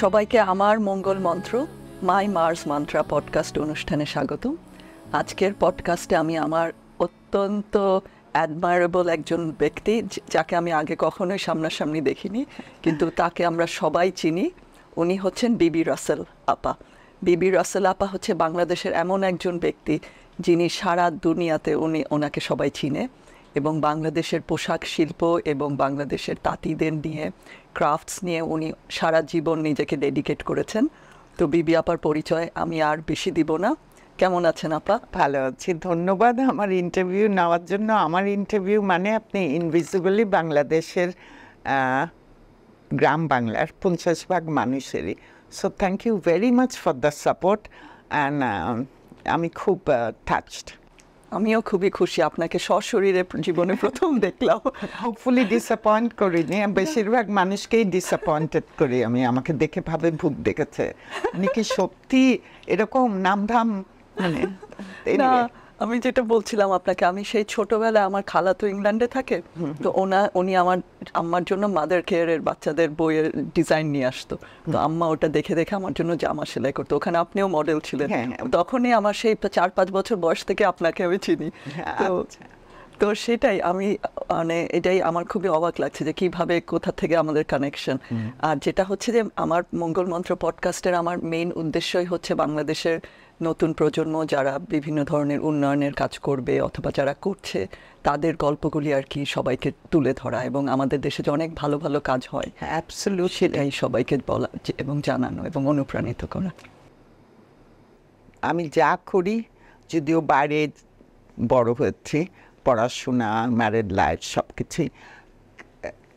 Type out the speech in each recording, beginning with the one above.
সবাইকে আমার মঙ্গল মন্ত্র মাই মার্স মান্ত্রা পডকাস্ট অনুষ্ঠানে স্বাগত। আজকের পডকাস্টে আমি আমার অত্যন্ত অ্যাডমায়ারেবল একজন ব্যক্তি, যাকে আমি আগে কখনোই সামনাসামনি দেখিনি, কিন্তু তাকে আমরা সবাই চিনি। উনি হচ্ছেন বিবি রাসেল আপা। বিবি রাসেল আপা হচ্ছে বাংলাদেশের এমন একজন ব্যক্তি যিনি সারা দুনিয়াতে ওনাকে সবাই চিনে, এবং বাংলাদেশের পোশাক শিল্প এবং বাংলাদেশের তাঁতিদের নিয়ে, ক্রাফটস নিয়ে উনি সারা জীবন নিজেকে ডেডিকেট করেছেন। তো বিবি আপার পরিচয় আমি আর বেশি দিব না। কেমন আছেন আপা? ভালো আছি, ধন্যবাদ আমার ইন্টারভিউ নেওয়ার জন্য। আমার ইন্টারভিউ মানে আপনি ইনভিজিবলি বাংলাদেশের গ্রাম বাংলার 50% মানুষেরই। So thank you very much for the support and আমি খুব টাচড। আমিও খুবই খুশি, আপনাকে সশরীরে জীবনে প্রথম দেখলাম। হোপফুলি ডিসঅ্যাপয়েন্ট করিনি, বেশিরভাগ মানুষকেই ডিসঅ্যাপয়েন্টেড করি আমি। আমাকে দেখে ভাবে ভূত দেখেছে, নাকি সত্যি এরকম নামধাম মানে। না, আমি যেটা বলছিলাম আপনাকে, আমি সেই ছোটবেলায় আমার খালা তো ইংল্যান্ডে থাকে, তো উনি আমার জন্য মাদার কেয়ারের বাচ্চাদের বইয়ের ডিজাইন নিয়ে আসতো। তো আম্মা ওটা দেখে দেখে আমার জন্য জামা সেলাই করতো। ওখানে আপনিও মডেল ছিলেন। তখনই আমার সেই 4-5 বছর বয়স থেকে আপনাকে আমি চিনি। তো সেটাই আমি মানে এটাই আমার খুবই অবাক লাগছে যে কিভাবে কোথা থেকে আমাদের কানেকশন। আর যেটা হচ্ছে যে আমার মঙ্গল মন্ত্র পডকাস্টের আমার মেইন উদ্দেশ্যই হচ্ছে বাংলাদেশের নতুন প্রজন্ম যারা বিভিন্ন ধরনের উন্নয়নের কাজ করবে অথবা যারা করছে তাদের গল্পগুলি আর কি সবাইকে তুলে ধরা, এবং আমাদের দেশে যে অনেক ভালো ভালো কাজ হয় সেটাই সবাইকে বলা এবং জানানো এবং অনুপ্রাণিত করা। আমি যা করি, যদিও বাইরে বড় হয়েছি, পড়াশোনা, ম্যারিড লাইফ সব কিছুই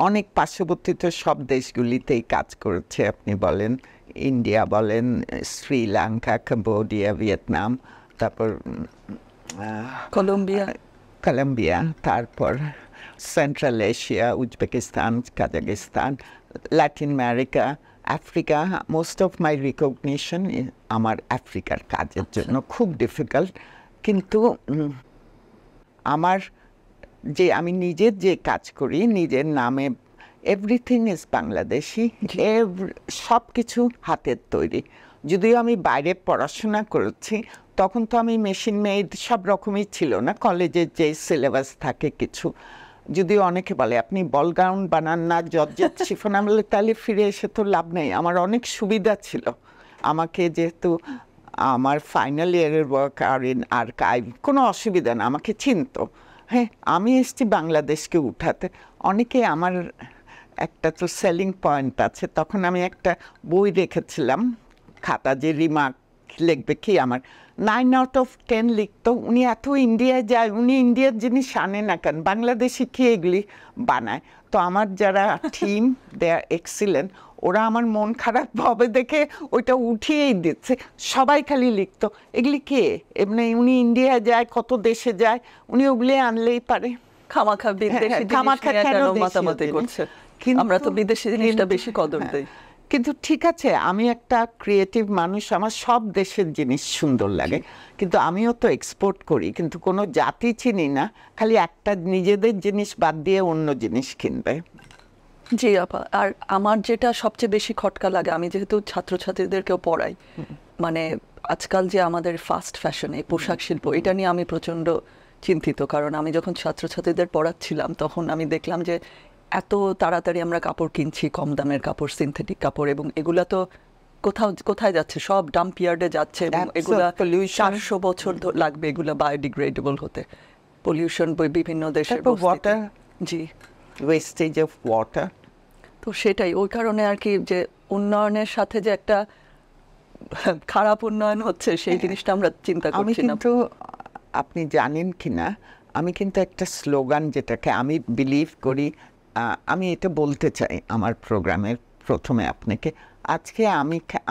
অনেক পার্শ্ববর্তী তো সব দেশগুলিতেই কাজ করেছে। আপনি বলেন ইন্ডিয়া, বলেন শ্রীলঙ্কা, কম্বোডিয়া, ভিয়েতনাম, তারপর কলম্বিয়া, তারপর central Asia, Uzbekistan, Kazakhstan, Latin America, Africa. Most of my recognition আমার আফ্রিকার কাজের জন্য খুব ডিফিকাল্ট। কিন্তু আমার যে আমি নিজের যে কাজ করি নিজের নামে, এভরিথিং ইজ বাংলাদেশি, সব কিছু হাতের তৈরি। যদিও আমি বাইরে পড়াশোনা করেছি, তখন তো আমি মেশিন মেড সব রকমই ছিল না, কলেজের যে সিলেবাস থাকে কিছু। যদিও অনেকে বলে আপনি বল গাউন বানান না, জর্জেট শিফন, আমলে তাহলে ফিরে এসে তো লাভ নেই। আমার অনেক সুবিধা ছিল, আমাকে যেহেতু আমার ফাইনাল ইয়ারের ওয়ার্ক আর ইন আর্কাইভ, কোনো অসুবিধা না, আমাকে চিনতো। হ্যাঁ, আমি এসেছি বাংলাদেশকে উঠাতে। অনেকে আমার একটা তো সেলিং পয়েন্ট আছে, তখন আমি একটা বই রেখেছিলাম খাতা, যে রিমার্ক লিখবে কি, আমার 9 out of 10 লিখতো। উনি এত ইন্ডিয়ায় যায়, উনি ইন্ডিয়ার জিনিস আনে না কেন, বাংলাদেশি কি এগুলি বানায়? তো আমার যারা টিম, দে আর এক্সিলেন্ট, ওরা আমার মন খারাপ হবে দেখে ওইটা উঠিয়েই দিচ্ছে। সবাই খালি লিখতো এগুলি কে, এমনি উনি ইন্ডিয়া যায়, কত দেশে যায়, উনি ওগুলি আনলেই পারে। খামাখা কেন মাতামাতি করছে, আমরা তো বিদেশি জিনিসটা বেশি কদর দেই। কিন্তু ঠিক আছে, আমি একটা ক্রিয়েটিভ মানুষ, আমার সব দেশের জিনিস সুন্দর লাগে, কিন্তু আমিও তো এক্সপোর্ট করি, কিন্তু কোনো জাতি চিনি না, খালি একটা নিজেদের জিনিস বাদ দিয়ে অন্য জিনিস কিনবে। জি আপা, আর আমার যেটা সবচেয়ে বেশি খটকা লাগে, আমি যেহেতু ছাত্রছাত্রীদেরকেও পড়াই, মানে আজকাল যে আমাদের ফাস্ট ফ্যাশন, এই পোশাক শিল্প, এটা নিয়ে আমি প্রচণ্ড চিন্তিত। কারণ আমি যখন ছাত্রছাত্রীদের পড়াচ্ছিলাম তখন আমি দেখলাম যে এত তাড়াতাড়ি আমরা কাপড় কিনছি, কম দামের কাপড়, সিনথেটিক কাপড়, এবং এগুলা তো কোথায় যাচ্ছে, সব ডাম্প ইয়ার্ডে যাচ্ছে, এবং এগুলা 400 বছর লাগবে এগুলা বায়োডিগ্রেডেবল হতে। পলিউশন বিভিন্ন দেশের water, G, wastage of water. তো সেটাই, ওই কারণে আর কি, যে উন্নয়নের সাথে যে একটা খারাপ উন্নয়ন হচ্ছে সেই জিনিসটা আমরা চিন্তা করছি না। কিন্তু আপনি জানেন কিনা, আমি কিন্তু একটা স্লোগান, যেটাকে আমি বিলিভ করি, আমি এটা বলতে চাই আমার প্রোগ্রামের প্রথমে আপনাকে। আজকে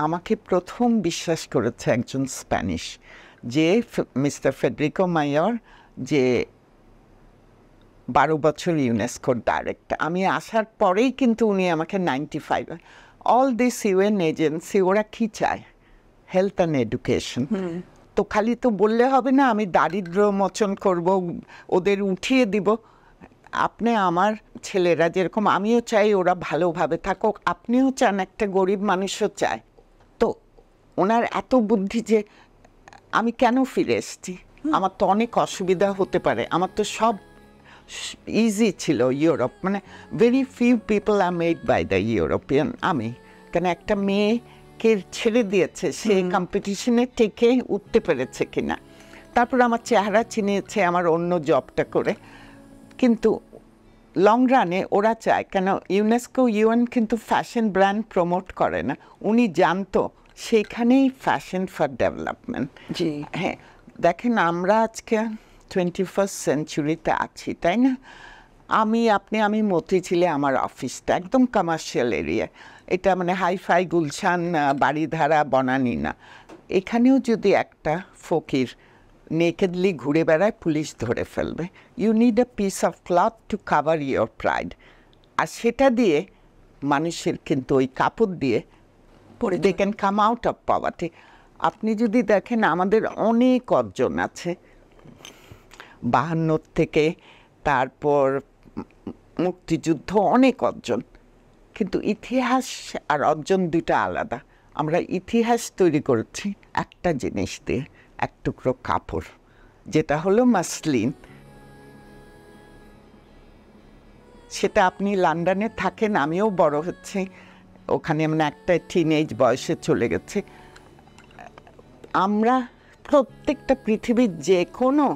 আমাকে প্রথম বিশ্বাস করেছে একজন স্প্যানিশ, যে মিস্টার ফেডরিকো মাইয়র, যে 12 বছর ইউনেস্কোর ডাইরেক্টর। আমি আসার পরেই কিন্তু উনি আমাকে 95, অল দিস ইউএন এজেন্সি, ওরা কি চায়? Health and education. তো খালি তো বললে হবে না আমি দারিদ্র্য মোচন করব, ওদের উঠিয়ে দিব। আপনি আমার ছেলেরা যেরকম আমিও চাই ওরা ভালোভাবে থাকুক, আপনিও চান, একটা গরিব মানুষও চায়। তো ওনার এত বুদ্ধি যে আমি কেন ফিরে এসেছি, আমার তো অনেক অসুবিধা হতে পারে, আমার তো সব ইজি ছিল ইউরোপ, মানে very few people are made by the European. আমি কেন একটা মেয়েকে ছেড়ে দিয়েছে, সে কম্পিটিশনে টেকে উঠতে পেরেছে কিনা। তারপর আমার চেহারা চিনিয়েছে আমার অন্য জবটা করে। কিন্তু লং রানে ওরা চায়, কেন ইউনেস্কো ইউএন কিন্তু ফ্যাশন ব্র্যান্ড প্রমোট করে না, উনি জানতো সেখানেই ফ্যাশন ফর ডেভেলপমেন্ট। জি হ্যাঁ, দেখেন আমরা আজকে 21st সেঞ্চুরিতে আছি, তাই না? আমি মতিঝিলে আমার অফিসটা একদম কমার্শিয়াল এরিয়া, এটা মানে হাইফাই গুলশান বাড়িধারা বনানী না। এখানেও যদি একটা ফকির নেকেডলি ঘুরে বেড়ায়, পুলিশ ধরে ফেলবে। You need a piece of cloth to cover your pride. আর সেটা দিয়ে মানুষের কিন্তু ওই কাপড় দিয়ে they can come out of poverty. আপনি যদি দেখেন আমাদের অনেক অর্জন আছে 52 থেকে, তারপর মুক্তিযুদ্ধ, অনেক অর্জন, কিন্তু ইতিহাস আর অর্জন দুইটা আলাদা। আমরা ইতিহাস তৈরি করেছি একটা জিনিস দিয়ে, এক টুকরো কাপড়, যেটা হলো মাসলিন। সেটা আপনি লন্ডনে থাকেন, আমিও বড় হচ্ছি ওখানে, মানে একটা টিনেজ বয়সে চলে গেছে। আমরা প্রত্যেকটা পৃথিবীর যে কোনো,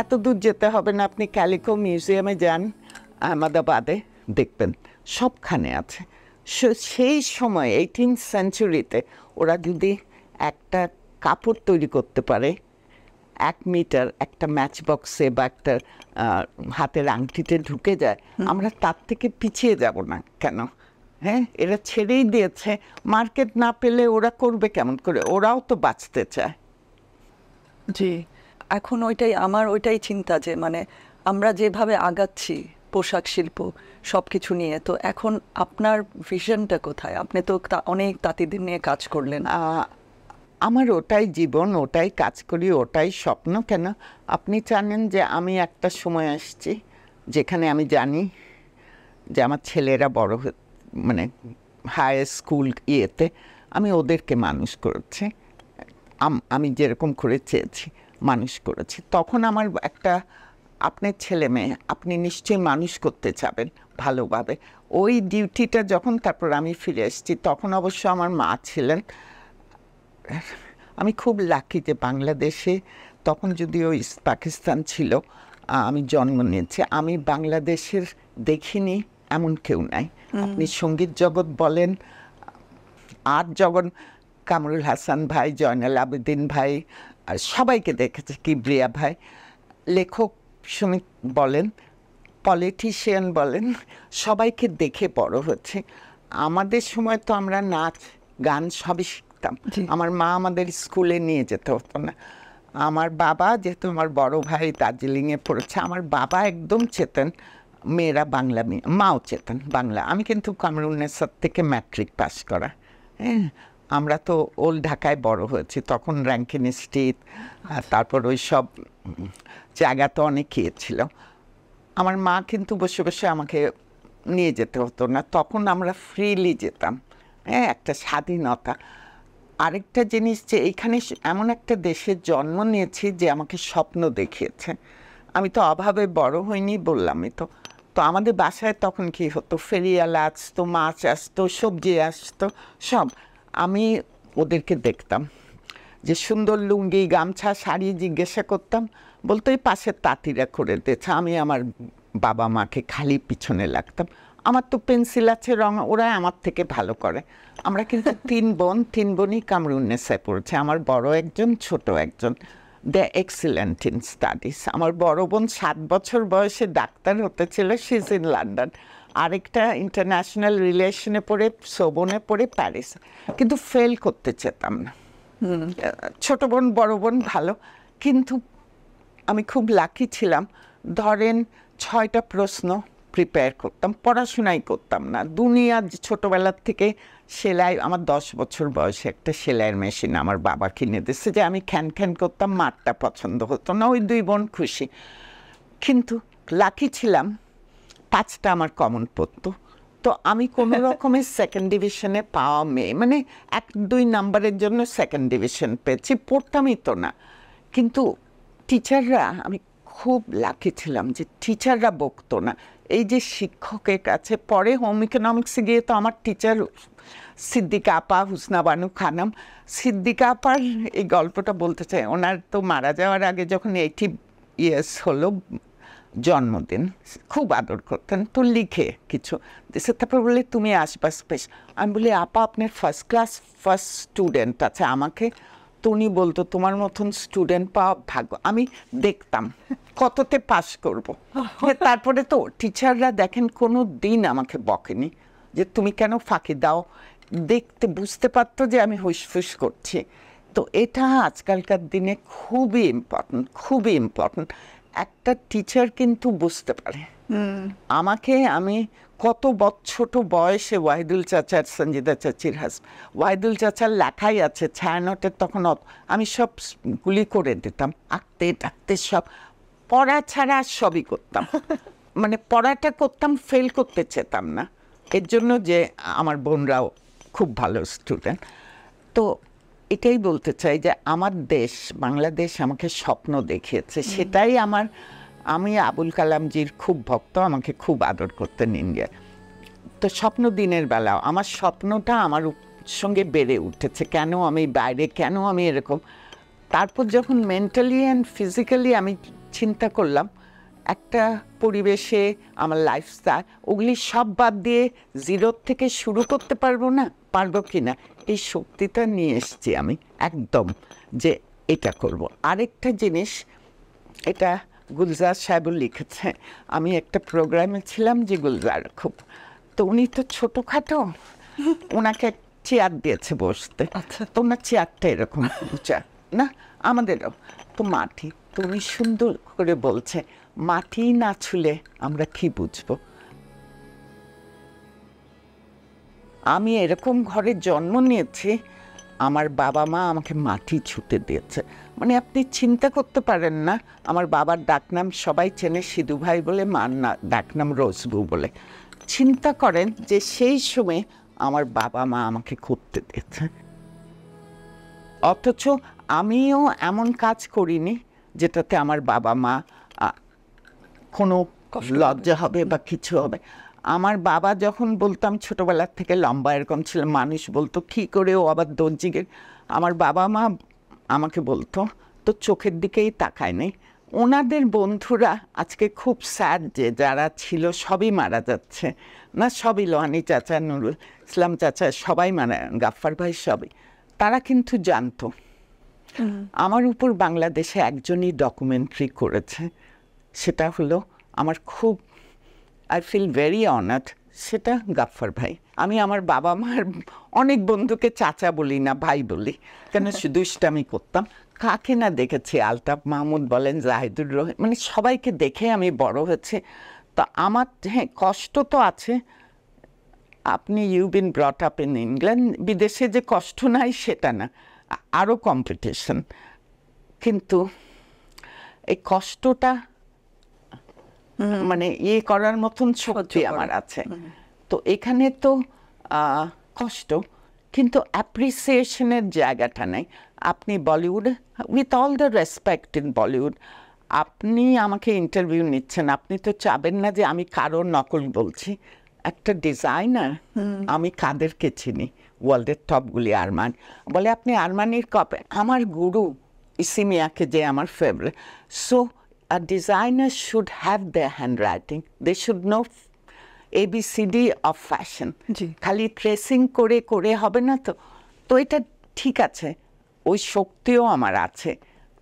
এত দূর যেতে হবে না, আপনি ক্যালিকো মিউজিয়ামে যান আহমেদাবাদে, দেখবেন সবখানে আছে। সেই সময় 18th সেঞ্চুরিতে ওরা যদি একটা কাপড় তৈরি করতে পারে 1 মিটার, একটা ম্যাচ বক্সে বা একটা হাতের আংটিতে ঢুকে যায়, আমরা তার থেকে পিছিয়ে যাব না কেন? হ্যাঁ, এরা ছেড়েই দিয়েছে, মার্কেট না পেলে ওরা করবে কেমন করে, ওরাও তো বাঁচতে চায়। জি, এখন আমার ওইটাই চিন্তা যে মানে আমরা যেভাবে আগাচ্ছি পোশাক শিল্প সব কিছু নিয়ে, তো এখন আপনার ভিশনটা কোথায়? আপনি তো অনেক তাঁতিদের নিয়ে কাজ করলেন। আমার ওটাই জীবন, ওটাই কাজ করি, ওটাই স্বপ্ন। কেন আপনি জানেন যে আমি একটা সময় আসছি যেখানে আমি জানি যে আমার ছেলেরা বড় মানে হাই স্কুল ইয়েতে, আমি ওদেরকে মানুষ করেছি, আমি যেরকম করে চেয়েছি মানুষ করেছি। তখন আমার একটা, আপনার ছেলে মেয়ে আপনি নিশ্চয়ই মানুষ করতে চাবেন ভালোভাবে, ওই ডিউটিটা যখন, তারপর আমি ফিরে এসেছি, তখন অবশ্য আমার মা ছিলেন। আমি খুব লাকি যে বাংলাদেশে তখন, যদিও ইস্ট পাকিস্তান ছিল, আমি জন্ম নিয়েছি, আমি বাংলাদেশের দেখিনি এমন কেউ নাই। আপনি সঙ্গীত জগৎ বলেন, আর্ট জগৎ, কামরুল হাসান ভাই, জয়নাল আবেদিন ভাই, আর সবাইকে দেখেছে, কিবরিয়া ভাই, লেখক সমিত বলেন, পলিটিশিয়ান বলেন, সবাইকে দেখে বড় হচ্ছে। আমাদের সময় তো আমরা নাচ গান সবই শিখতাম। আমার মা আমাদের স্কুলে নিয়ে যেতে হতো না। আমার বাবা, যেহেতু আমার বড় ভাই দার্জিলিংয়ে পড়েছে, আমার বাবা একদম চেতেন মেয়েরা বাংলা, মাও চেতেন বাংলা। আমি কিন্তু কামরুন্নেসার থেকে ম্যাট্রিক পাস করা। হ্যাঁ, আমরা তো ওল্ড ঢাকায় বড় হয়েছি, তখন র্যাঙ্কিন স্ট্রিট, তারপর ওই সব জায়গা তো অনেক ছিল। আমার মা কিন্তু বসে বসে আমাকে নিয়ে যেতে হতো না, তখন আমরা ফ্রিলি যেতাম। হ্যাঁ, একটা স্বাধীনতা। আরেকটা জিনিস যে এইখানে এমন একটা দেশে জন্ম নিয়েছি যে আমাকে স্বপ্ন দেখিয়েছে। আমি তো অভাবে বড় হইনি, বললামই তো। তো আমাদের বাসায় তখন কি হতো, ফেরিয়ালা আসতো, মাছ আসতো, সবজি আসতো, সব আমি ওদেরকে দেখতাম। যে সুন্দর লুঙ্গি, গামছা, শাড়ি জিজ্ঞাসা করতাম, বলতো এই পাশের তাঁতিরা করে দিয়েছে। আমি আমার বাবা মাকে খালি পিছনে লাগতাম। আমার তো পেন্সিল আছে, রং, ওরা আমার থেকে ভালো করে। আমরা কিন্তু 3 বোন, 3 বোনই কামরুন্নেসায় পড়েছে, আমার বড় একজন, ছোট একজন। দে এক্সিলেন্ট ইন স্টাডিজ। আমার বড় বোন 7 বছর বয়সে ডাক্তার হতে ছিল, শি ইজ ইন লন্ডন। আরেকটা ইন্টারন্যাশনাল রিলেশনে পড়ে, সোবনে পড়ে প্যারিস, কিন্তু ফেল করতে চেতাম না। ছোট বোন বড় বোন ভালো, কিন্তু আমি খুব লাকি ছিলাম। ধরেন 6টা প্রশ্ন প্রিপেয়ার করতাম, পড়াশোনাই করতাম না। দুনিয়া ছোটোবেলার থেকে সেলাই, আমার 10 বছর বয়সে একটা সেলাইয়ের মেশিন আমার বাবা কিনে দিচ্ছে, যে আমি খ্যান খ্যান করতাম, মারটা পছন্দ হতো না, ওই 2 বোন খুশি। কিন্তু লাকি ছিলাম 5টা আমার কমন পড়তো। তো আমি কোনো রকমের সেকেন্ড ডিভিশনে পাওয়া মেয়ে, মানে 1-2 নাম্বারের জন্য সেকেন্ড ডিভিশন পেয়েছি, পড়তামই তো না। কিন্তু টিচাররা, আমি খুব লাকি ছিলাম যে টিচাররা বকতো না। এই যে শিক্ষকের কাছে, পরে হোম ইকোনমিক্সে গিয়ে তো আমার টিচার সিদ্দিকা আপা, হুসনা বানু খানম, সিদ্দিকা আপার এই গল্পটা বলতে চাই। ওনার তো মারা যাওয়ার আগে যখন 80 ইয়ার্স হলো জন্মদিন, খুব আদর করতেন, তো লিখে কিছু দেশে, তারপর বলে তুমি আসবা স্পেশ। আমি বলি আপা আপনার ফার্স্ট ক্লাস ফার্স্ট স্টুডেন্ট আছে, আমাকে তো উনি বলতো তোমার মতন স্টুডেন্ট পাওয়া ভাগ্য। আমি দেখতাম কততে পাস করব। তারপরে তো টিচাররা দেখেন কোনো দিন আমাকে বকেনি যে তুমি কেন ফাঁকি দাও, দেখতে বুঝতে পারতো যে আমি হুসফুস করছি। তো এটা আজকালকার দিনে খুবই ইম্পর্টেন্ট, খুবই ইম্পর্টেন্ট। একটা টিচার কিন্তু বুঝতে পারে আমাকে। আমি কত ছোট বয়সে ওয়াহিদুল চাচার, সঞ্জিদা চাচির ওয়াহিদুল চাচার লেখাই আছে ছায়ানটের, তখন আমি সব গুলি করে দিতাম, আঁকতে টাকতে সব, পড়া ছাড়া সবই করতাম। মানে পড়াটা করতাম, ফেল করতে চেতাম না, এর জন্য যে আমার বোনরাও খুব ভালো স্টুডেন্ট। তো এটাই বলতে চাই যে আমার দেশ বাংলাদেশ আমাকে স্বপ্ন দেখিয়েছে, সেটাই আমি আবুল কালামজির খুব ভক্ত, আমাকে খুব আদর করতেন ইন্ডিয়ায়। তো স্বপ্ন দিনের বেলাও আমার স্বপ্নটা আমার সঙ্গে বেড়ে উঠেছে, কেন আমি বাইরে, কেন আমি এরকম। তারপর যখন মেন্টালি অ্যান্ড ফিজিক্যালি আমি চিন্তা করলাম একটা পরিবেশে আমার লাইফস্টাইল, ওগুলি সব বাদ দিয়ে জিরোর থেকে শুরু করতে পারবো কি না, এই শক্তিটা নিয়ে এসছি আমি একদম, যে এটা করব। আরেকটা জিনিস, এটা গুলজার সাহেবও লিখেছে, আমি একটা প্রোগ্রামে ছিলাম যে গুলজার খুব, তো উনি তো ছোটোখাটো, ওনাকে চেয়ার দিয়েছে বসতে, তো ওনার চেয়ারটা এরকম উঁচা না, আমাদেরও তো মাটি, তো উনি সুন্দর করে বলছে মাটি না ছুলে আমরা কি বুঝবো। আমি এরকম ঘরে জন্ম নিয়েছি, আমার বাবা মা আমাকে মাটি ছুঁতে দিয়েছে। মানে আপনি চিন্তা করতে পারেন না, আমার বাবার ডাকনাম সবাই চেনে সিধু ভাই বলে, মার ডাকনাম রোজবু বলে। চিন্তা করেন যে সেই সময় আমার বাবা মা আমাকে করতে দিয়েছে, অথচ আমিও এমন কাজ করিনি যেটাতে আমার বাবা মা কোনো লজ্জা হবে বা কিছু হবে। আমার বাবা যখন বলতাম ছোটবেলার থেকে লম্বা এরকম ছিল, মানুষ বলতো কী করে ও আবার দর্জিকে, আমার বাবা মা আমাকে বলতো তো চোখের দিকেই তাকায় নেই। ওনাদের বন্ধুরা আজকে খুব স্যাড যে যারা ছিল সবই মারা যাচ্ছে না, সবই লোহানি চাচা, নুরুল ইসলাম চাচা, সবাই মানে গাফফার ভাই, সবই তারা কিন্তু জানতো আমার উপর বাংলাদেশে একজনই ডকুমেন্টারি করেছে, সেটা হলো আমার খুব, আই ফিল ভেরি অনার্ড, সেটা গাফফার ভাই। আমি আমার বাবা মার অনেক বন্ধুকে চাচা বলি না, ভাই বলি, কেন দুষ্টামি করতাম। কাকে না দেখেছি, আলতাফ মাহমুদ বলেন, জাহিদুর রহিম, মানে সবাইকে দেখে আমি বড় হয়েছে। তো আমার হ্যাঁ কষ্ট তো আছে, আপনি you been brought up in England, বিদেশে যে কষ্ট নাই সেটা না, আরও কম্পিটিশন, কিন্তু এই কষ্টটা মানে ইয়ে করার মতন শক্তি আমার আছে। তো এখানে তো কষ্ট, কিন্তু অ্যাপ্রিসিয়েশনের জায়গাটা নেই। আপনি Bollywood, with all the respect in Bollywood, আপনি আমাকে ইন্টারভিউ নিচ্ছেন, আপনি তো চাবেন না যে আমি কারোর নকল বলছি। একটা ডিজাইনার, আমি কাদেরকে চিনি ওয়ার্ল্ডের টপগুলি, আরমান বলে আপনি আরমানির কপে, আমার গুরু ইসিমিয়াকে যে আমার favourite. So a designer should have their handwriting. They should know ABCD of fashion. খালি ট্রেসিং করে করে হবে না তো। তো এটা ঠিক আছে, ওই শক্তিও আমার আছে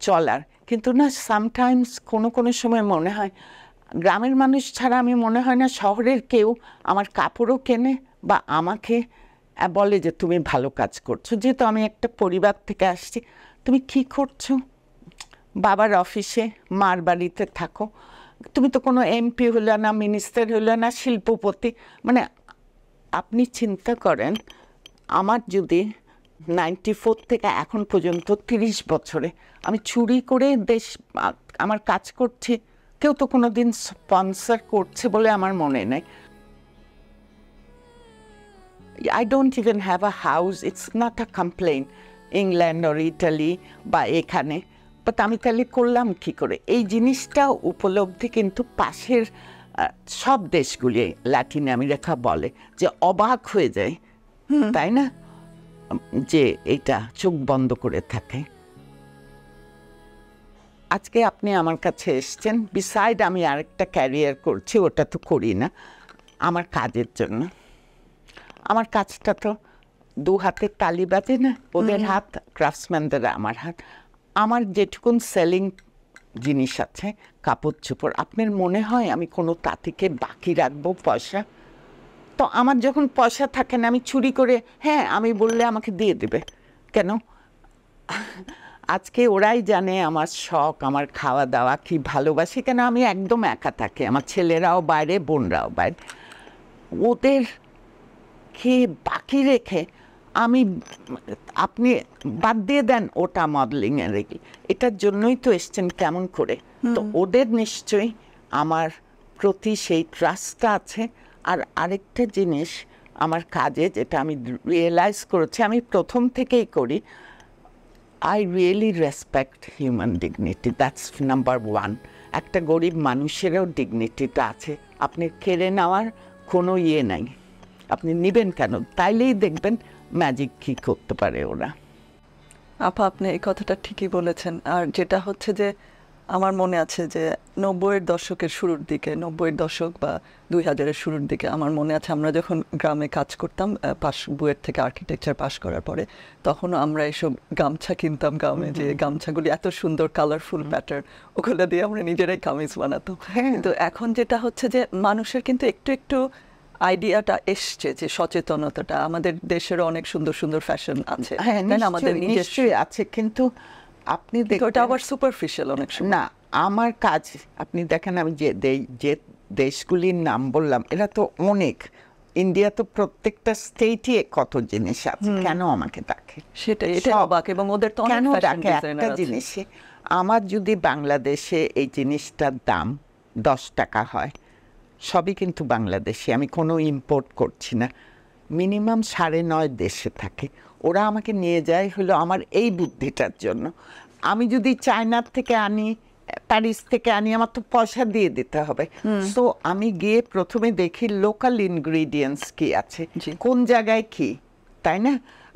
চলার, কিন্তু না সামটাইমস কোনো সময় মনে হয় গ্রামের মানুষ ছাড়া আমি মনে হয় না শহরের কেউ আমার কাপড়ও কেনে বা আমাকে বলে যে তুমি ভালো কাজ করছো। যেহেতু আমি একটা পরিবার থেকে আসছি, তুমি কি করছো, বাবার অফিসে মার বাড়িতে থাকো, তুমি তো কোনো এমপি হলো না, মিনিস্টার হলো না, শিল্পপতি। মানে আপনি চিন্তা করেন, আমার যদি 94 থেকে এখন পর্যন্ত 30 বছরে আমি চুরি করে দেশ আমার কাজ করছি, কেউ তো কোনোদিন স্পন্সর করছে বলে আমার মনে নেই। I don't even have a house. It's not a complaint. England or Italy বা এখানে, বাট আমি তাহলে করলাম কি করে? এই জিনিসটা উপলব্ধি কিন্তু পাশের সব দেশগুলি ল্যাটিন আমেরিকা বলে যে অবাক হয়ে যায়, তাই না, যে এটা চোখ বন্ধ করে থাকে। আজকে আপনি আমার কাছে এসছেন, বিসাইড আমি আরেকটা ক্যারিয়ার করছি, ওটা তো করি না, আমার কাজের জন্য। আমার কাজটা তো দু হাতের তালি বাজে না, ওদের হাত, ক্রাফটসম্যানদের আমার হাত। আমার যেটুকুন সেলিং জিনিস আছে, কাপড় চোপড়, আপনার মনে হয় আমি কোনো তাঁতিকে বাকি রাখবো পয়সা? তো আমার যখন পয়সা থাকে না, আমি চুরি করে, হ্যাঁ আমি বললে আমাকে দিয়ে দেবে কেন? আজকে ওরাই জানে আমার শখ, আমার খাওয়া দাওয়া, কি ভালোবাসি, কেন আমি একদম একা থাকি, আমার ছেলেরাও বাইরে, বোনরাও বাইরে। ওদের খেয়ে বাকি রেখে আমি, আপনি বাদ দিয়ে দেন ওটা মডেলিংয়ে রেখে, এটার জন্যই তো এসছেন কেমন করে? তো ওদের নিশ্চয়ই আমার প্রতি সেই ট্রাস্টটা আছে। আর আরেকটা জিনিস আমার কাজে যেটা আমি রিয়েলাইজ করেছি, আমি প্রথম থেকেই করি, I really respect human dignity, that's number one. একটা গরিব মানুষেরও ডিগনিটিটা আছে, আপনি কেড়ে নেওয়ার কোনো ইয়ে নাই, আপনি নেবেন কেন? তাইলেই দেখবেন ম্যাজিক কী করতে পারে ওরা। আপা, আপনি এই কথাটা ঠিকই বলেছেন। আর যেটা হচ্ছে যে আমার মনে আছে যে 90-এর দশকের শুরুর দিকে, 90-এর দশক বা 2000-এর শুরুর দিকে আমার মনে আছে, আমরা যখন গ্রামে কাজ করতাম, বুয়েট থেকে আর্কিটেকচার পাশ করার পরে, তখনও আমরা এসব গামছা কিনতাম গ্রামে, যে গামছাগুলি এত সুন্দর কালারফুল প্যাটার্ন, ওগুলো দিয়ে আমরা নিজেরাই কামিজ বানাতাম। কিন্তু এখন যেটা হচ্ছে যে মানুষের কিন্তু একটু একটু আইডিয়াটা এসছে, যে সচেতনতাটা, আমাদের দেশেরও অনেক সুন্দর সুন্দর ফ্যাশন আছে, হ্যাঁ তাই না? আমাদের নিশ্চয়ই আছে, কিন্তু আপনি দেখেন ওটা আবার সুপারফিশিয়াল অনেক সময়। না, আমার কাজ আপনি দেখেন, আমি যে দেশগুলির নাম বললাম, এরা তো অনেক, ইন্ডিয়া তো প্রত্যেকটা স্টেটই কত জিনিস আছে, কেন আমাকে ডাকে? সেটাই, এটা অবাক। এবং ওদের তো কেন অনেক ফ্যাশন ডাকে একটা ডিজাইনার আছে। জিনিসে? আমার যদি বাংলাদেশে এই জিনিসটার দাম 10 টাকা হয়, সবই কিন্তু বাংলাদেশে, আমি কোনো ইম্পোর্ট করছি না, মিনিমাম 9.5 দেশে থাকে, ওরা আমাকে নিয়ে যায় হলো আমার এই বুদ্ধিটার জন্য। আমি যদি চায়নার থেকে আনি, প্যারিস থেকে আনি, আমার তো পয়সা দিয়ে দিতে হবে। সো আমি গিয়ে প্রথমে দেখি লোকাল ইনগ্রিডিয়েন্টস কি আছে, কোন জায়গায় কি, তাই না?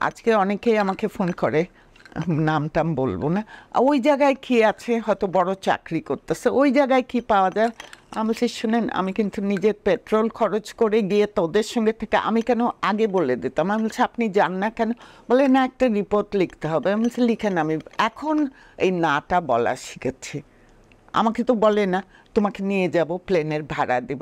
আজকে অনেকেই আমাকে ফোন করে, নাম টাম বলবো না, ওই জায়গায় কি আছে, হয়তো বড় চাকরি করতেছে, ওই জায়গায় কি পাওয়া যায়। আমি বলছি, শুনেন, আমি কিন্তু নিজের পেট্রোল খরচ করে গিয়ে তোদের সঙ্গে থেকে আমি কেন আগে বলে দিতাম? আমি বলছি, আপনি যান না কেন? বলে, না, একটা রিপোর্ট লিখতে হবে। আমি বলছি, লিখেন। আমি এখন এই নাটা বলা শিখেছি। আমাকে তো বলে না, তোমাকে নিয়ে যাব, প্লেনের ভাড়া দেব,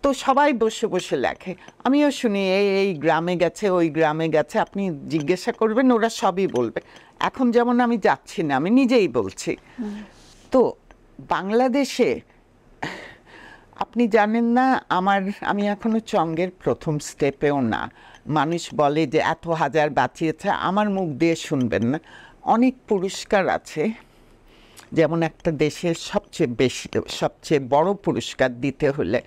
তো সবাই বসে বসে লেখে, আমিও শুনি, এই গ্রামে গেছে, ওই গ্রামে গেছে, আপনি জিজ্ঞাসা করবেন, ওরা সবই বলবে। এখন যেমন আমি যাচ্ছি না, আমি নিজেই বলছি। তো বাংলাদেশে আপনি জানেন না, আমি এখনো চঙ্গের প্রথম স্টেপেও না। মানুষ বলে যে এত হাজার বাঁচিয়েছে, আমার মুখ দিয়ে শুনবেন না। অনেক পুরস্কার আছে, যেমন একটা দেশের সবচেয়ে বড় পুরস্কার দিতে হলে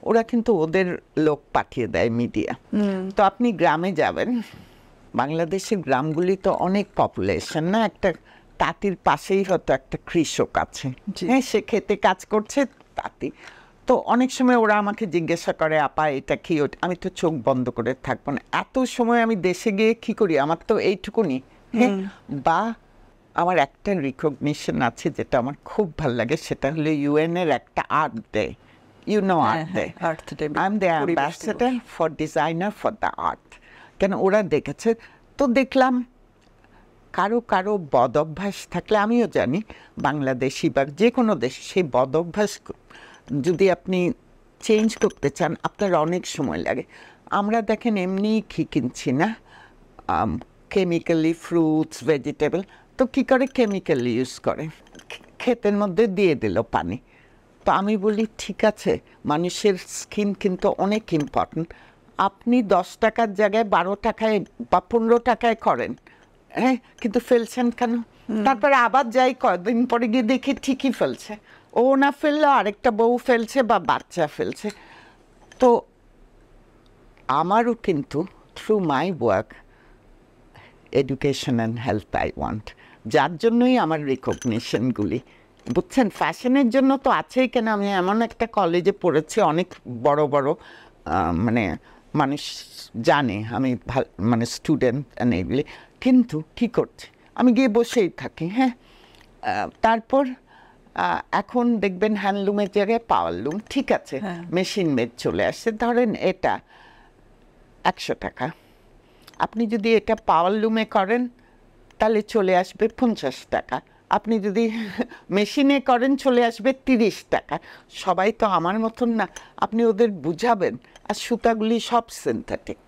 ওরা কিন্তু ওদের লোক পাঠিয়ে দেয়, মিডিয়া। তো আপনি গ্রামে যাবেন, বাংলাদেশের গ্রামগুলি তো অনেক পপুলেশন না, একটা তাঁতির পাশেই হয়তো একটা কৃষক আছে, হ্যাঁ, সে খেতে কাজ করছে, তাঁতি। তো অনেক সময় ওরা আমাকে জিজ্ঞাসা করে, আপা এটা কি? আমি তো চোখ বন্ধ করে থাকবো না, এত সময় আমি দেশে গিয়ে কি করি, আমার তো এইটুকুনি। হ্যাঁ, বা আমার একটা রিকগনিশন আছে যেটা আমার খুব ভালো লাগে, সেটা হলো UN এর একটা art day, art day, I am the ambassador for designer for the art. কেন, ওরা দেখেছে তো দেখলাম, কারো কারো বদ অভ্যাস থাকলে, আমিও জানি বাংলাদেশি বা যে কোনো দেশে, সেই বদ অভ্যাস যদি আপনি চেঞ্জ করতে চান, আপনার অনেক সময় লাগে। আমরা দেখেন এমনি কিনছি না, কেমিক্যালি ফ্রুটস, ভেজিটেবল, তো কী করে কেমিক্যাল ইউজ করে, ক্ষেতের মধ্যে দিয়ে দিল পানি। তো আমি বলি, ঠিক আছে, মানুষের স্কিন কিন্তু অনেক ইম্পর্টেন্ট, আপনি 10 টাকার জায়গায় 12 টাকায় বা 15 টাকায় করেন, হ্যাঁ, কিন্তু ফেলছেন কেন? তারপরে আবার যাই, কয়েকদিন পরে গিয়ে দেখি ঠিকই ফেলছে, ও না ফেললো আরেকটা বউ ফেলছে বা বাচ্চা ফেলছে। তো আমারও কিন্তু through my work education and health I want, যার জন্যই আমার রিকগনিশনগুলি, বুঝছেন। ফ্যাশনের জন্য তো আছেই, কেন আমি এমন একটা কলেজে পড়েছি, অনেক বড় বড় মানে মানুষ জানে আমি মানে স্টুডেন্ট এগুলি, কিন্তু কী করছি, আমি গিয়ে বসেই থাকি। হ্যাঁ, তারপর এখন দেখবেন হ্যান্ডলুমের জায়গায় পাওয়ারলুম, ঠিক আছে, মেশিন মেড চলে আসছে। ধরেন এটা 100 টাকা, আপনি যদি এটা পাওয়ারলুমে করেন তাহলে চলে আসবে 50 টাকা, আপনি যদি মেশিনে করেন চলে আসবে 30 টাকা। সবাই তো আমার মতন না, আপনি ওদের বুঝাবেন। আর সুতাগুলি সব সিনথেটিক।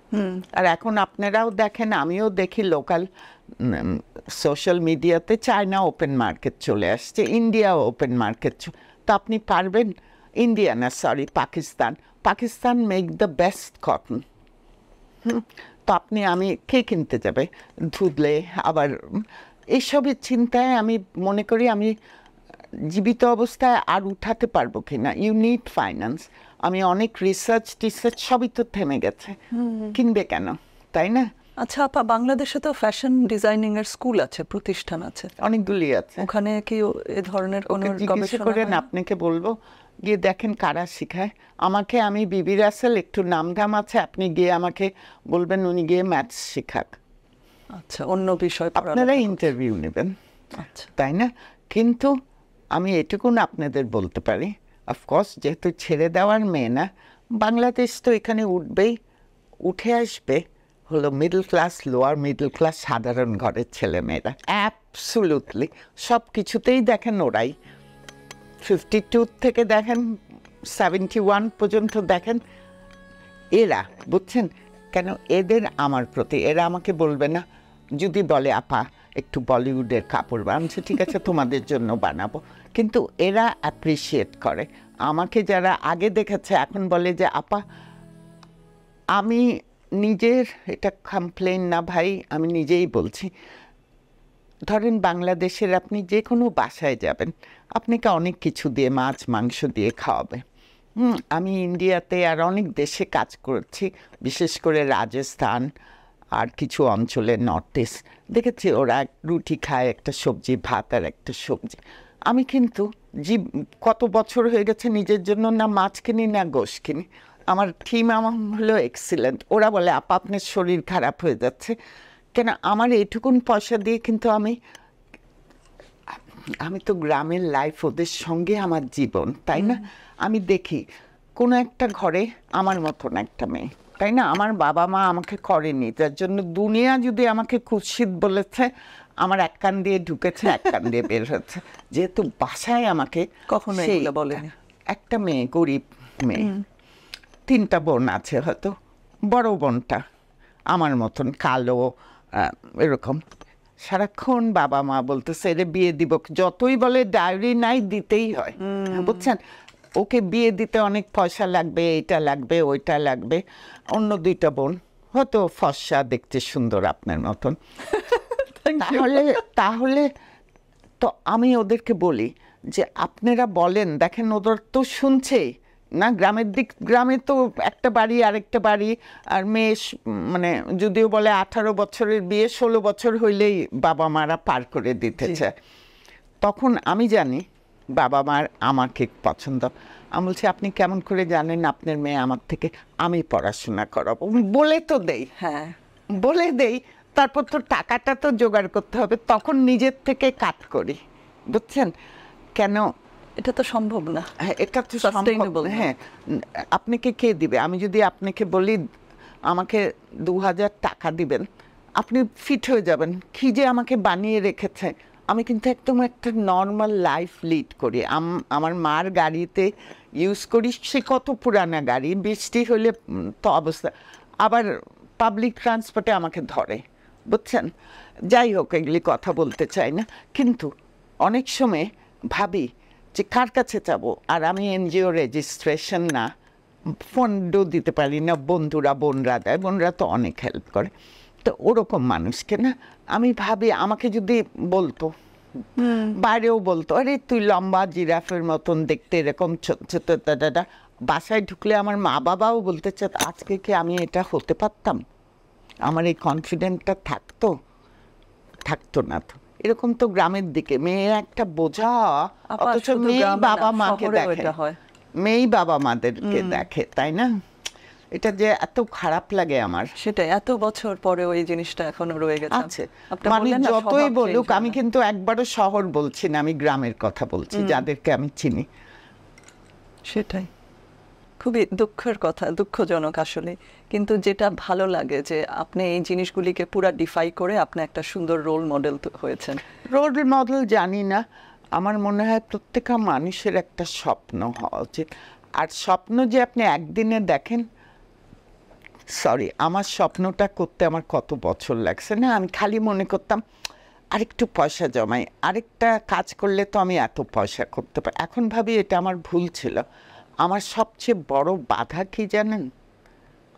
আর এখন আপনারাও দেখেন, আমিও দেখি লোকাল সোশ্যাল মিডিয়াতে চায়না ওপেন মার্কেট চলে আসছে, ইন্ডিয়া ওপেন মার্কেট। তো আপনি পারবেন, ইন্ডিয়া না sorry Pakistan make the best cotton. তো আপনি আমি কে কিনতে যাবে ধুদলে? আবার এইসবের চিন্তায় আমি মনে করি আমি জীবিত অবস্থায় আর উঠাতে পারবো কিনা। You need finance. আমি অনেক রিসার্চ টিসার্চ সবই তো থেমে গেছে, কিনবে কেন, তাই না? আচ্ছা আপা, বাংলাদেশে তো ফ্যাশন ডিজাইনিং এর স্কুল আছে, প্রতিষ্ঠান আছে, অনেকগুলি আছে। ওখানে কি এ ধরনের কোনো জিজ্ঞেস করেন, আপনাকে বলবো গিয়ে দেখেন কারা শিখায়। আমাকে, আমি বিবি রাসেল, একটু নামধাম আছে, আপনি গিয়ে আমাকে বলবেন উনি গিয়ে ম্যাথস শিখাক। আচ্ছা, অন্য বিষয় আপনারা ইন্টারভিউ নেবেন, আচ্ছা, তাই না? কিন্তু আমি এটুকুন আপনাদের বলতে পারি, অফকোর্স যেহেতু ছেড়ে দেওয়ার মেয়ে না, বাংলাদেশ তো এখানে উঠবেই, উঠে আসবে হলো middle class, lower middle class, সাধারণ ঘরের ছেলে মেয়েরা। অ্যাবসুলুটলি সব কিছুতেই দেখেন ওরাই, 52 থেকে দেখেন 71 পর্যন্ত দেখেন এরা, বুঝছেন। কেন এদের আমার প্রতি, এরা আমাকে বলবে না, যদি বলে আপা একটু বলিউডের কাপড় বানাচ্ছে, ঠিক আছে তোমাদের জন্য বানাবো, কিন্তু এরা অ্যাপ্রিসিয়েট করে আমাকে। যারা আগে দেখেছে এখন বলে যে আপা, আমি নিজের, এটা কমপ্লেন না ভাই, আমি নিজেই বলছি, ধরেন বাংলাদেশের আপনি যে কোনো বাসায় যাবেন, আপনাকে অনেক কিছু দিয়ে, মাছ মাংস দিয়ে খাওয়াবে। আমি ইন্ডিয়াতে আর অনেক দেশে কাজ করেছি, বিশেষ করে রাজস্থান আর কিছু অঞ্চলে নর্থ ইস্ট, দেখেছি ওরা রুটি খায়, একটা সবজি, ভাত আর একটা সবজি। আমি কিন্তু কত বছর হয়ে গেছে নিজের জন্য না মাছ কিনি না গোশ কিনি। আমার থিম আমার হলো এক্সিলেন্ট। ওরা বলে আপা আপনার শরীর খারাপ হয়ে যাচ্ছে কেন? আমার এইটুকুন পয়সা দিয়ে কিন্তু আমি তো গ্রামের লাইফ, ওদের সঙ্গে আমার জীবন, তাই না? আমি দেখি কোনো একটা ঘরে আমার মতন একটা মেয়ে, তাই না? আমার বাবা মা আমাকে করেনি, যার জন্য দুনিয়া যদি আমাকে কুৎসিত বলেছে, আমার এক কান দিয়ে ঢুকেছে, এক কান দিয়ে বের হচ্ছে। যেহেতু বাসায় আমাকে কখনো এগুলো বলেনি। একটা মেয়ে, গরিব মেয়ে, 3টা বোন আছে, হয়তো বড় বোনটা আমার মতন কালো, এরকম, সারাক্ষণ বাবা মা বলতেছে এরে বিয়ে দিব, যতই বলে ডায়েরি নাই দিতেই হয়, বুঝছেন। ওকে বিয়ে দিতে অনেক পয়সা লাগবে, এইটা লাগবে ওইটা লাগবে। অন্য 2টা বোন হয়তো ফর্সা, দেখতে সুন্দর আপনার মতন। তাহলে তো আমি ওদেরকে বলি যে আপনারা বলেন, দেখেন ওদের তো শুনছেই না। গ্রামে তো একটা বাড়ি আরেকটা বাড়ি, আর মেয়ে মানে যদিও বলে 18 বছরের বিয়ে, 16 বছর হইলেই বাবা মারা পার করে দিতে চায়। তখন আমি জানি বাবা মার আমাকে পছন্দ। আমি বলছি আপনি কেমন করে জানেন আপনার মেয়ে আমার থেকে? আমি পড়াশোনা করাবো, বলে তো দেই, হ্যাঁ বলে দেই। তারপর তো টাকাটা তো জোগাড় করতে হবে, তখন নিজের থেকে কাট করি, বুঝছেন। কেন এটা তো সম্ভব না, এটা তো সম্ভব। হ্যাঁ, আপনাকে কে দিবে? আমি যদি আপনাকে বলি আমাকে 2000 টাকা দিবেন, আপনি ফিট হয়ে যাবেন। কি যে আমাকে বানিয়ে রেখেছে, আমি কিন্তু একদম একটা নর্মাল লাইফ লিড করি। আমার মার গাড়িতে ইউজ করি, সে কত পুরানা গাড়ি, বৃষ্টি হলে তো অবস্থা। আবার পাবলিক ট্রান্সপোর্টে আমাকে ধরে, বুঝছেন। যাই হোক, এগুলি কথা বলতে চাই না, কিন্তু অনেক সময় ভাবি যে কার কাছে যাবো। আর আমি এনজিও রেজিস্ট্রেশন না, ফন্ডও দিতে পারি না, বোনরা দেয়, বোনরা তো অনেক হেল্প করে। তো ওরকম মানুষকে না আমি ভাবি, আমাকে যদি বলতো বাইরেও বলতো আরে তুই লম্বা জিরাফের মতন দেখতে, এরকম ছোট ছোট দাদা। বাসায় ঢুকলে আমার মা বাবাও বলতে চায় আজকে কি আমি এটা হতে পারতাম, আমার এই কনফিডেন্টটা থাকতো না। তো এরকম তো গ্রামের দিকে মেয়ে একটা বোঝা, অথচ মেয়ে বাবা মাকে দেখে, মেয়েই বাবা মাদেরকে দেখে, তাই না? এটা যে এত খারাপ লাগে আমার। সেটা এত বছর পরে ওই জিনিসটা এখনো রয়ে গেছে। মানে যতই বলুক, আমি কিন্তু একবারও শহর বলছি না, আমি গ্রামের কথা বলছি, যাদেরকে আমি চিনি। সেটাই খুবই দুঃখের কথা, দুঃখজনক আসলে। কিন্তু যেটা ভালো লাগে যে আপনি এই জিনিসগুলিকে পুরা ডিফাই করে আপনি একটা সুন্দর রোল মডেল হয়েছেন। রোল মডেল জানি না, আমার মনে হয় প্রত্যেকটা মানুষের একটা স্বপ্ন হওয়া উচিত। আর স্বপ্ন যে আপনি একদিনে দেখেন, সরি, আমার স্বপ্নটা করতে আমার কত বছর লাগছে না। আমি খালি মনে করতাম আরেকটু পয়সা জমাই, আরেকটা কাজ করলে তো আমি এত পয়সা করতে পারি। এখন ভাবি এটা আমার ভুল ছিল। আমার সবচেয়ে বড় বাধা কি জানেন?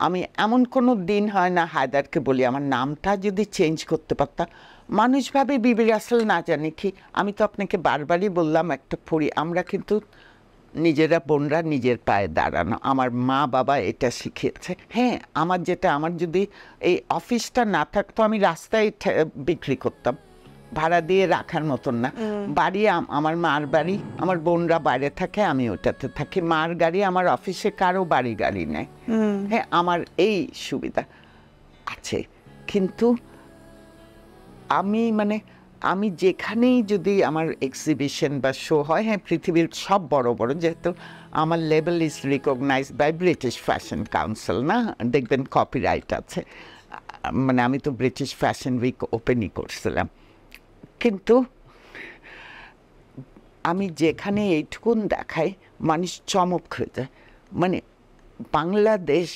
আমি এমন কোনো দিন হয় না হায়দারকে বলি আমার নামটা যদি চেঞ্জ করতে পারতাম। মানুষ ভাবে বিবি রাসেল, না জানি কি। আমি তো আপনাকে বারবারই বললাম একটা আমরা কিন্তু নিজেরা বোনরা নিজের পায়ে দাঁড়ানো, আমার মা বাবা এটা শিখিয়েছে। হ্যাঁ, আমার যদি এই অফিসটা না থাকতো আমি রাস্তায় বিক্রি করতাম, ভাড়া দিয়ে রাখার মতন না। বাড়ি আমার মার বাড়ি, আমার বোনরা বাইরে থাকে, আমি ওটাতে থাকি। মার গাড়ি, আমার অফিসে কারো বাড়ি গাড়ি নেই। হ্যাঁ, আমার এই সুবিধা আছে। কিন্তু আমি যেখানেই যদি আমার এক্সিবিশন বা শো হয়, হ্যাঁ পৃথিবীর সব বড় বড়, যেহেতু আমার level is recognised by British fashion council, না দেখবেন কপিরাইট আছে, মানে আমি তো ব্রিটিশ ফ্যাশন উইক ওপেনই করছিলাম। কিন্তু আমি যেখানে এইটুকুন দেখাই মানুষ চমক হয়ে যায়। মানে বাংলাদেশ,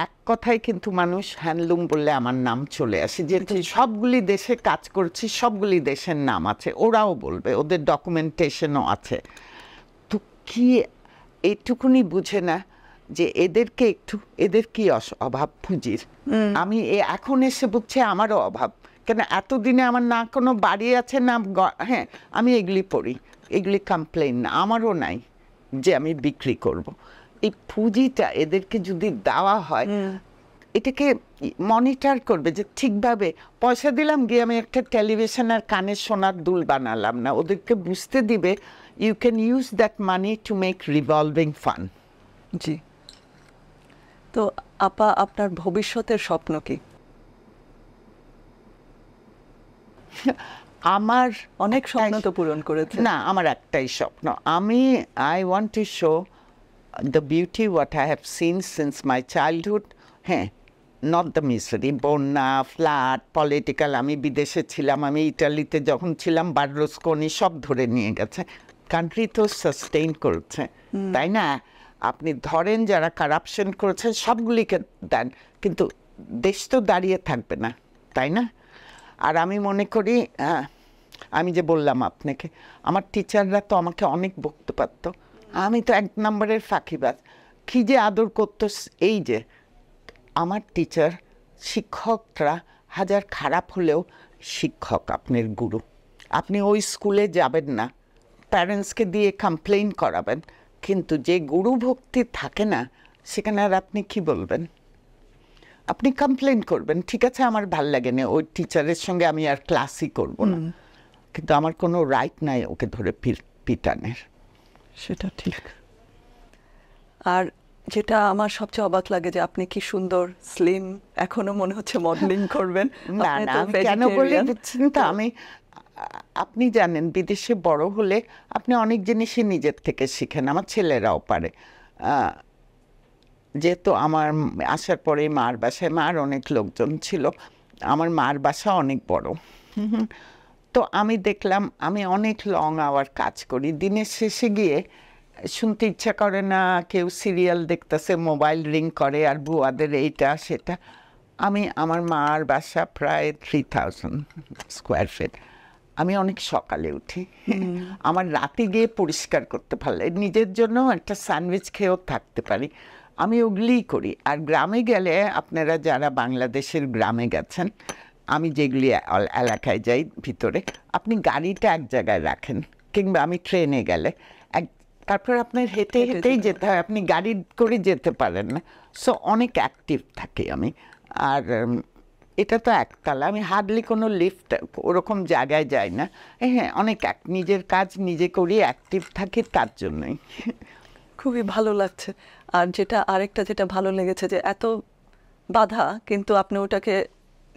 এক কথায় কিন্তু মানুষ হ্যান্ডলুম বললে আমার নাম চলে আসে, যেহেতু সবগুলি দেশে কাজ করছি, সবগুলি দেশের নাম আছে, ওরাও বলবে, ওদের ডকুমেন্টেশনও আছে। তো কি এইটুকুনি বুঝে না যে এদের কি অভাব পুঁজির। আমি এখন এসে বুঝছি আমারও অভাব। কেন এতদিনে আমার না কোনো বাড়ি আছে না, হ্যাঁ আমি এগুলি পড়ি, এগুলি কমপ্লেন না, আমারও নাই যে আমি বিক্রি করব। এই পুঁজিটা এদেরকে যদি দেওয়া হয়, এটাকে মনিটর করবে যে ঠিকভাবে পয়সা দিলাম, গিয়ে আমি একটা টেলিভিশন আর কানের সোনার দুল বানালাম না। ওদেরকে বুঝতে দিবে you can use that money to make revolving fund. জি। তো আপা, আপনার ভবিষ্যতের স্বপ্ন কি? আমার অনেক স্বপ্ন তো পূরণ করেছে। না, আমার একটাই স্বপ্ন, I want to show the beauty what I have seen since my childhood. হ্যাঁ, not the misery, বন্যা, ফ্লাড, পলিটিক্যাল। আমি বিদেশে ছিলাম, আমি ইটালিতে যখন ছিলাম বার্লুস্কোনি সব ধরে নিয়ে গেছে। কান্ট্রি তো সাস্টেইন করছে, তাই না? আপনি ধরেন যারা কারাপশন করেছে সবগুলিকে দেন, কিন্তু দেশ তো দাঁড়িয়ে থাকবে না, তাই না? আর আমি মনে করি, আমি যে বললাম আপনাকে, আমার টিচাররা তো আমাকে অনেক বকতে পারতো, আমি তো 1 নম্বরের ফাঁকিবাজ। কি যে আদর করতো, এই যে আমার টিচার, শিক্ষকরা হাজার খারাপ হলেও শিক্ষক আপনার গুরু। আপনি ওই স্কুলে যাবেন না, প্যারেন্টসকে দিয়ে কমপ্লেইন করাবেন, কিন্তু যে গুরু ভক্তি থাকে না, সেখানে আর আপনি কি বলবেন? আপনি কমপ্লেইন করবেন, ঠিক আছে আমার ভাল লাগে না, ওই টিচারের সঙ্গে আমি আর ক্লাসই করবো না, কিন্তু আমার কোনো রাইট নাই ওকে ধরে পিটানের। সেটা ঠিক। আর যেটা আমার সবচেয়ে অবাক লাগে যে আপনি কি সুন্দর স্লিম, এখনো মনে হচ্ছে মডেলিং করবেন। না না, আমি কেন বলে দিচ্ছেন তো, আপনি জানেন বিদেশে বড় হলে আপনি অনেক জিনিসই নিজের থেকে শিখেন, আমার ছেলেরাও পারে। যেহেতু আমার আসার পরে মার বাসায়, মার অনেক লোকজন ছিল, আমার মার বাসা অনেক বড়। তো আমি দেখলাম আমি অনেক লং আওয়ার কাজ করি, দিনের শেষে গিয়ে শুনতে ইচ্ছা করে না, কেউ সিরিয়াল দেখতেছে, মোবাইল রিং করে, আর বুয়াদের এইটা সেটা। আমার মার বাসা প্রায় 3000 স্কোয়ার ফিট। আমি অনেক সকালে উঠি, আমার রাতে গিয়ে পরিষ্কার করতে ভালো লাগে, নিজের জন্য একটা স্যান্ডউইচ খেয়েও থাকতে পারি, আমি ওগুলিই করি। আর গ্রামে গেলে, আপনারা যারা বাংলাদেশের গ্রামে গেছেন, আমি যেগুলি এলাকায় যাই ভিতরে, আপনি গাড়িটা এক জায়গায় রাখেন, কিংবা আমি ট্রেনে গেলে তারপর আপনার হেঁটে হেঁটেই যেতে হয়, আপনি গাড়ি করে যেতে পারেন না। সো অনেক অ্যাক্টিভ থাকি আমি। আর এটা তো একতলা, আমি হার্ডলি কোনো লিফট ওরকম জায়গায় যাই না। হ্যাঁ, অনেক নিজের কাজ নিজে করি, অ্যাক্টিভ থাকি, তার জন্যই। খুবই ভালো লাগছে। আর আরেকটা যেটা ভালো লেগেছে যে এত বাধা, কিন্তু আপনি ওটাকে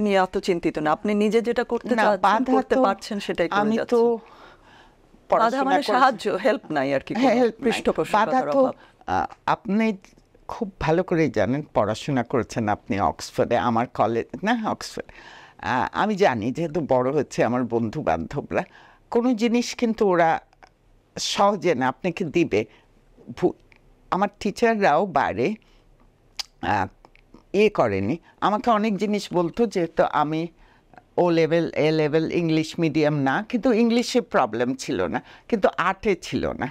নিয়ে অত চিন্তিত না, আপনি নিজে যেটা করতে পারছেন সেটাই করে আমি তো যাচ্ছেন। বাধা মানে সাহায্য, হেল্প নাই আর কি, পৃষ্ঠপোষকতার অভাব। আপনি খুব ভালো করেই জানেন, পড়াশোনা করেছেন আপনি অক্সফোর্ডে, আমার কলেজ না অক্সফোর্ড। আমি জানি, যেহেতু বড় হচ্ছে আমার বন্ধু বান্ধবরা, কোনো জিনিস কিন্তু ওরা সহজে না আপনাকে দিবে। আমার টিচাররাও বাইরে করেনি, আমাকে অনেক জিনিস বলতো, যেহেতু আমি এ লেভেল ইংলিশ মিডিয়াম না, কিন্তু ইংলিশে প্রবলেম ছিল না, কিন্তু আর্টে ছিল না।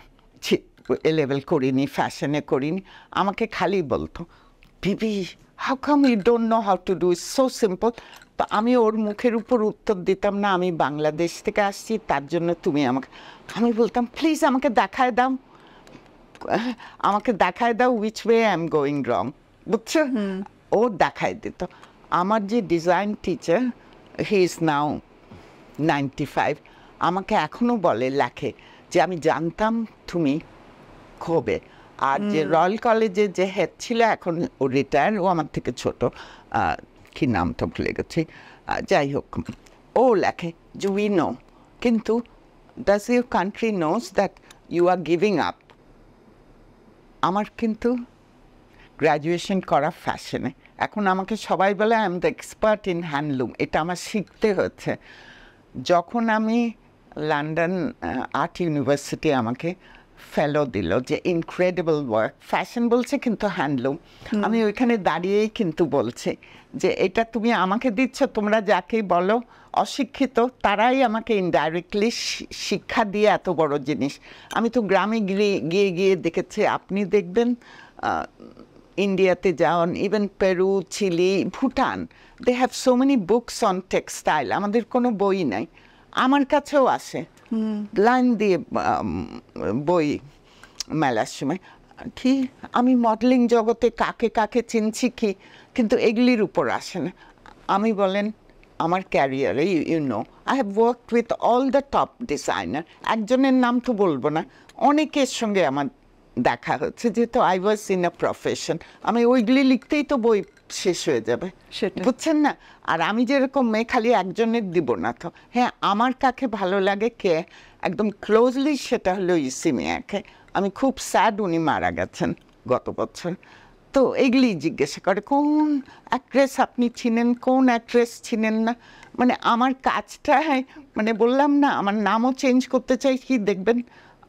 এ লেভেল করিনি, ফ্যাশনে করিনি, আমাকে খালি বলতো, বিবি how come you don't know how to do it so simple. তো আমি ওর মুখের উপর উত্তর দিতাম না, আমি বাংলাদেশ থেকে আসছি, তার জন্য তুমি আমি বলতাম প্লিজ আমাকে দেখায় দাও which way I am going রং, বুঝছো? ও দেখায় দিত। আমার যে design teacher, he is now 95, আমাকে এখনো লেখে যে আমি জানতাম তুমি হবে। আর যে রয়্যাল কলেজে যে হেড ছিল, এখন ও রিটায়ার, ও আমার থেকে ছোট, কি নাম তো ভুলে গেছি, যাই হোক, ও লেখে যে উই নো, কিন্তু does your country knows that you are giving up. আমার কিন্তু গ্র্যাজুয়েশন করা ফ্যাশনে, এখন আমাকে সবাই বলে I am the expert in handloom, এটা আমার শিখতে হচ্ছে। যখন আমি লন্ডন আর্ট ইউনিভার্সিটি আমাকে ফেলো দিল, যে ইনক্রেডিবল ওয়ার্ক, ফ্যাশন বলছে কিন্তু হ্যান্ডলুম, আমি ওইখানে দাঁড়িয়েই কিন্তু বলছি যে এটা তুমি আমাকে দিচ্ছ, তোমরা যাকে বলো অশিক্ষিত, তারাই আমাকে ইনডাইরেক্টলি শিক্ষা দিয়ে এত বড় জিনিস। আমি তো গ্রামে গিয়ে গিয়ে দেখেছি, আপনি দেখবেন ইন্ডিয়াতে যান, even Peru, Chile, Bhutan, they have so many books on textile, আমাদের কোনো বই নাই। আমার কাছেও আসে লাইন দিয়ে বই মেলার সময়, কি আমি মডেলিং জগতে কাকে কাকে চিনছি কি, কিন্তু এগুলির উপর আসে না। আমি বলেন আমার ক্যারিয়ারে you know I have worked with all the top designer, একজনের নাম তো বলবো না, অনেকের সঙ্গে আমার দেখা হচ্ছে, যেহেতু I was in a profession, আমি ওইগুলি লিখতেই তো বই শেষ হয়ে যাবে, বুঝছেন না? আর আমি যেরকম মেয়ে খালি একজনের দিব না তো। হ্যাঁ, আমার কাকে ভালো লাগে কে একদম ক্লোজলি, সেটা হলো ইসিমিয়াকে। আমি খুব স্যাড, উনি মারা গেছেন গত বছর। তো এগুলি জিজ্ঞাসা করে, কোন অ্যাক্ট্রেস আপনি চিনেন, কোন অ্যাক্ট্রেস চিনেন না। মানে আমার কাজটা, মানে বললাম না, আমার নামও চেঞ্জ করতে চাই, কি দেখবেন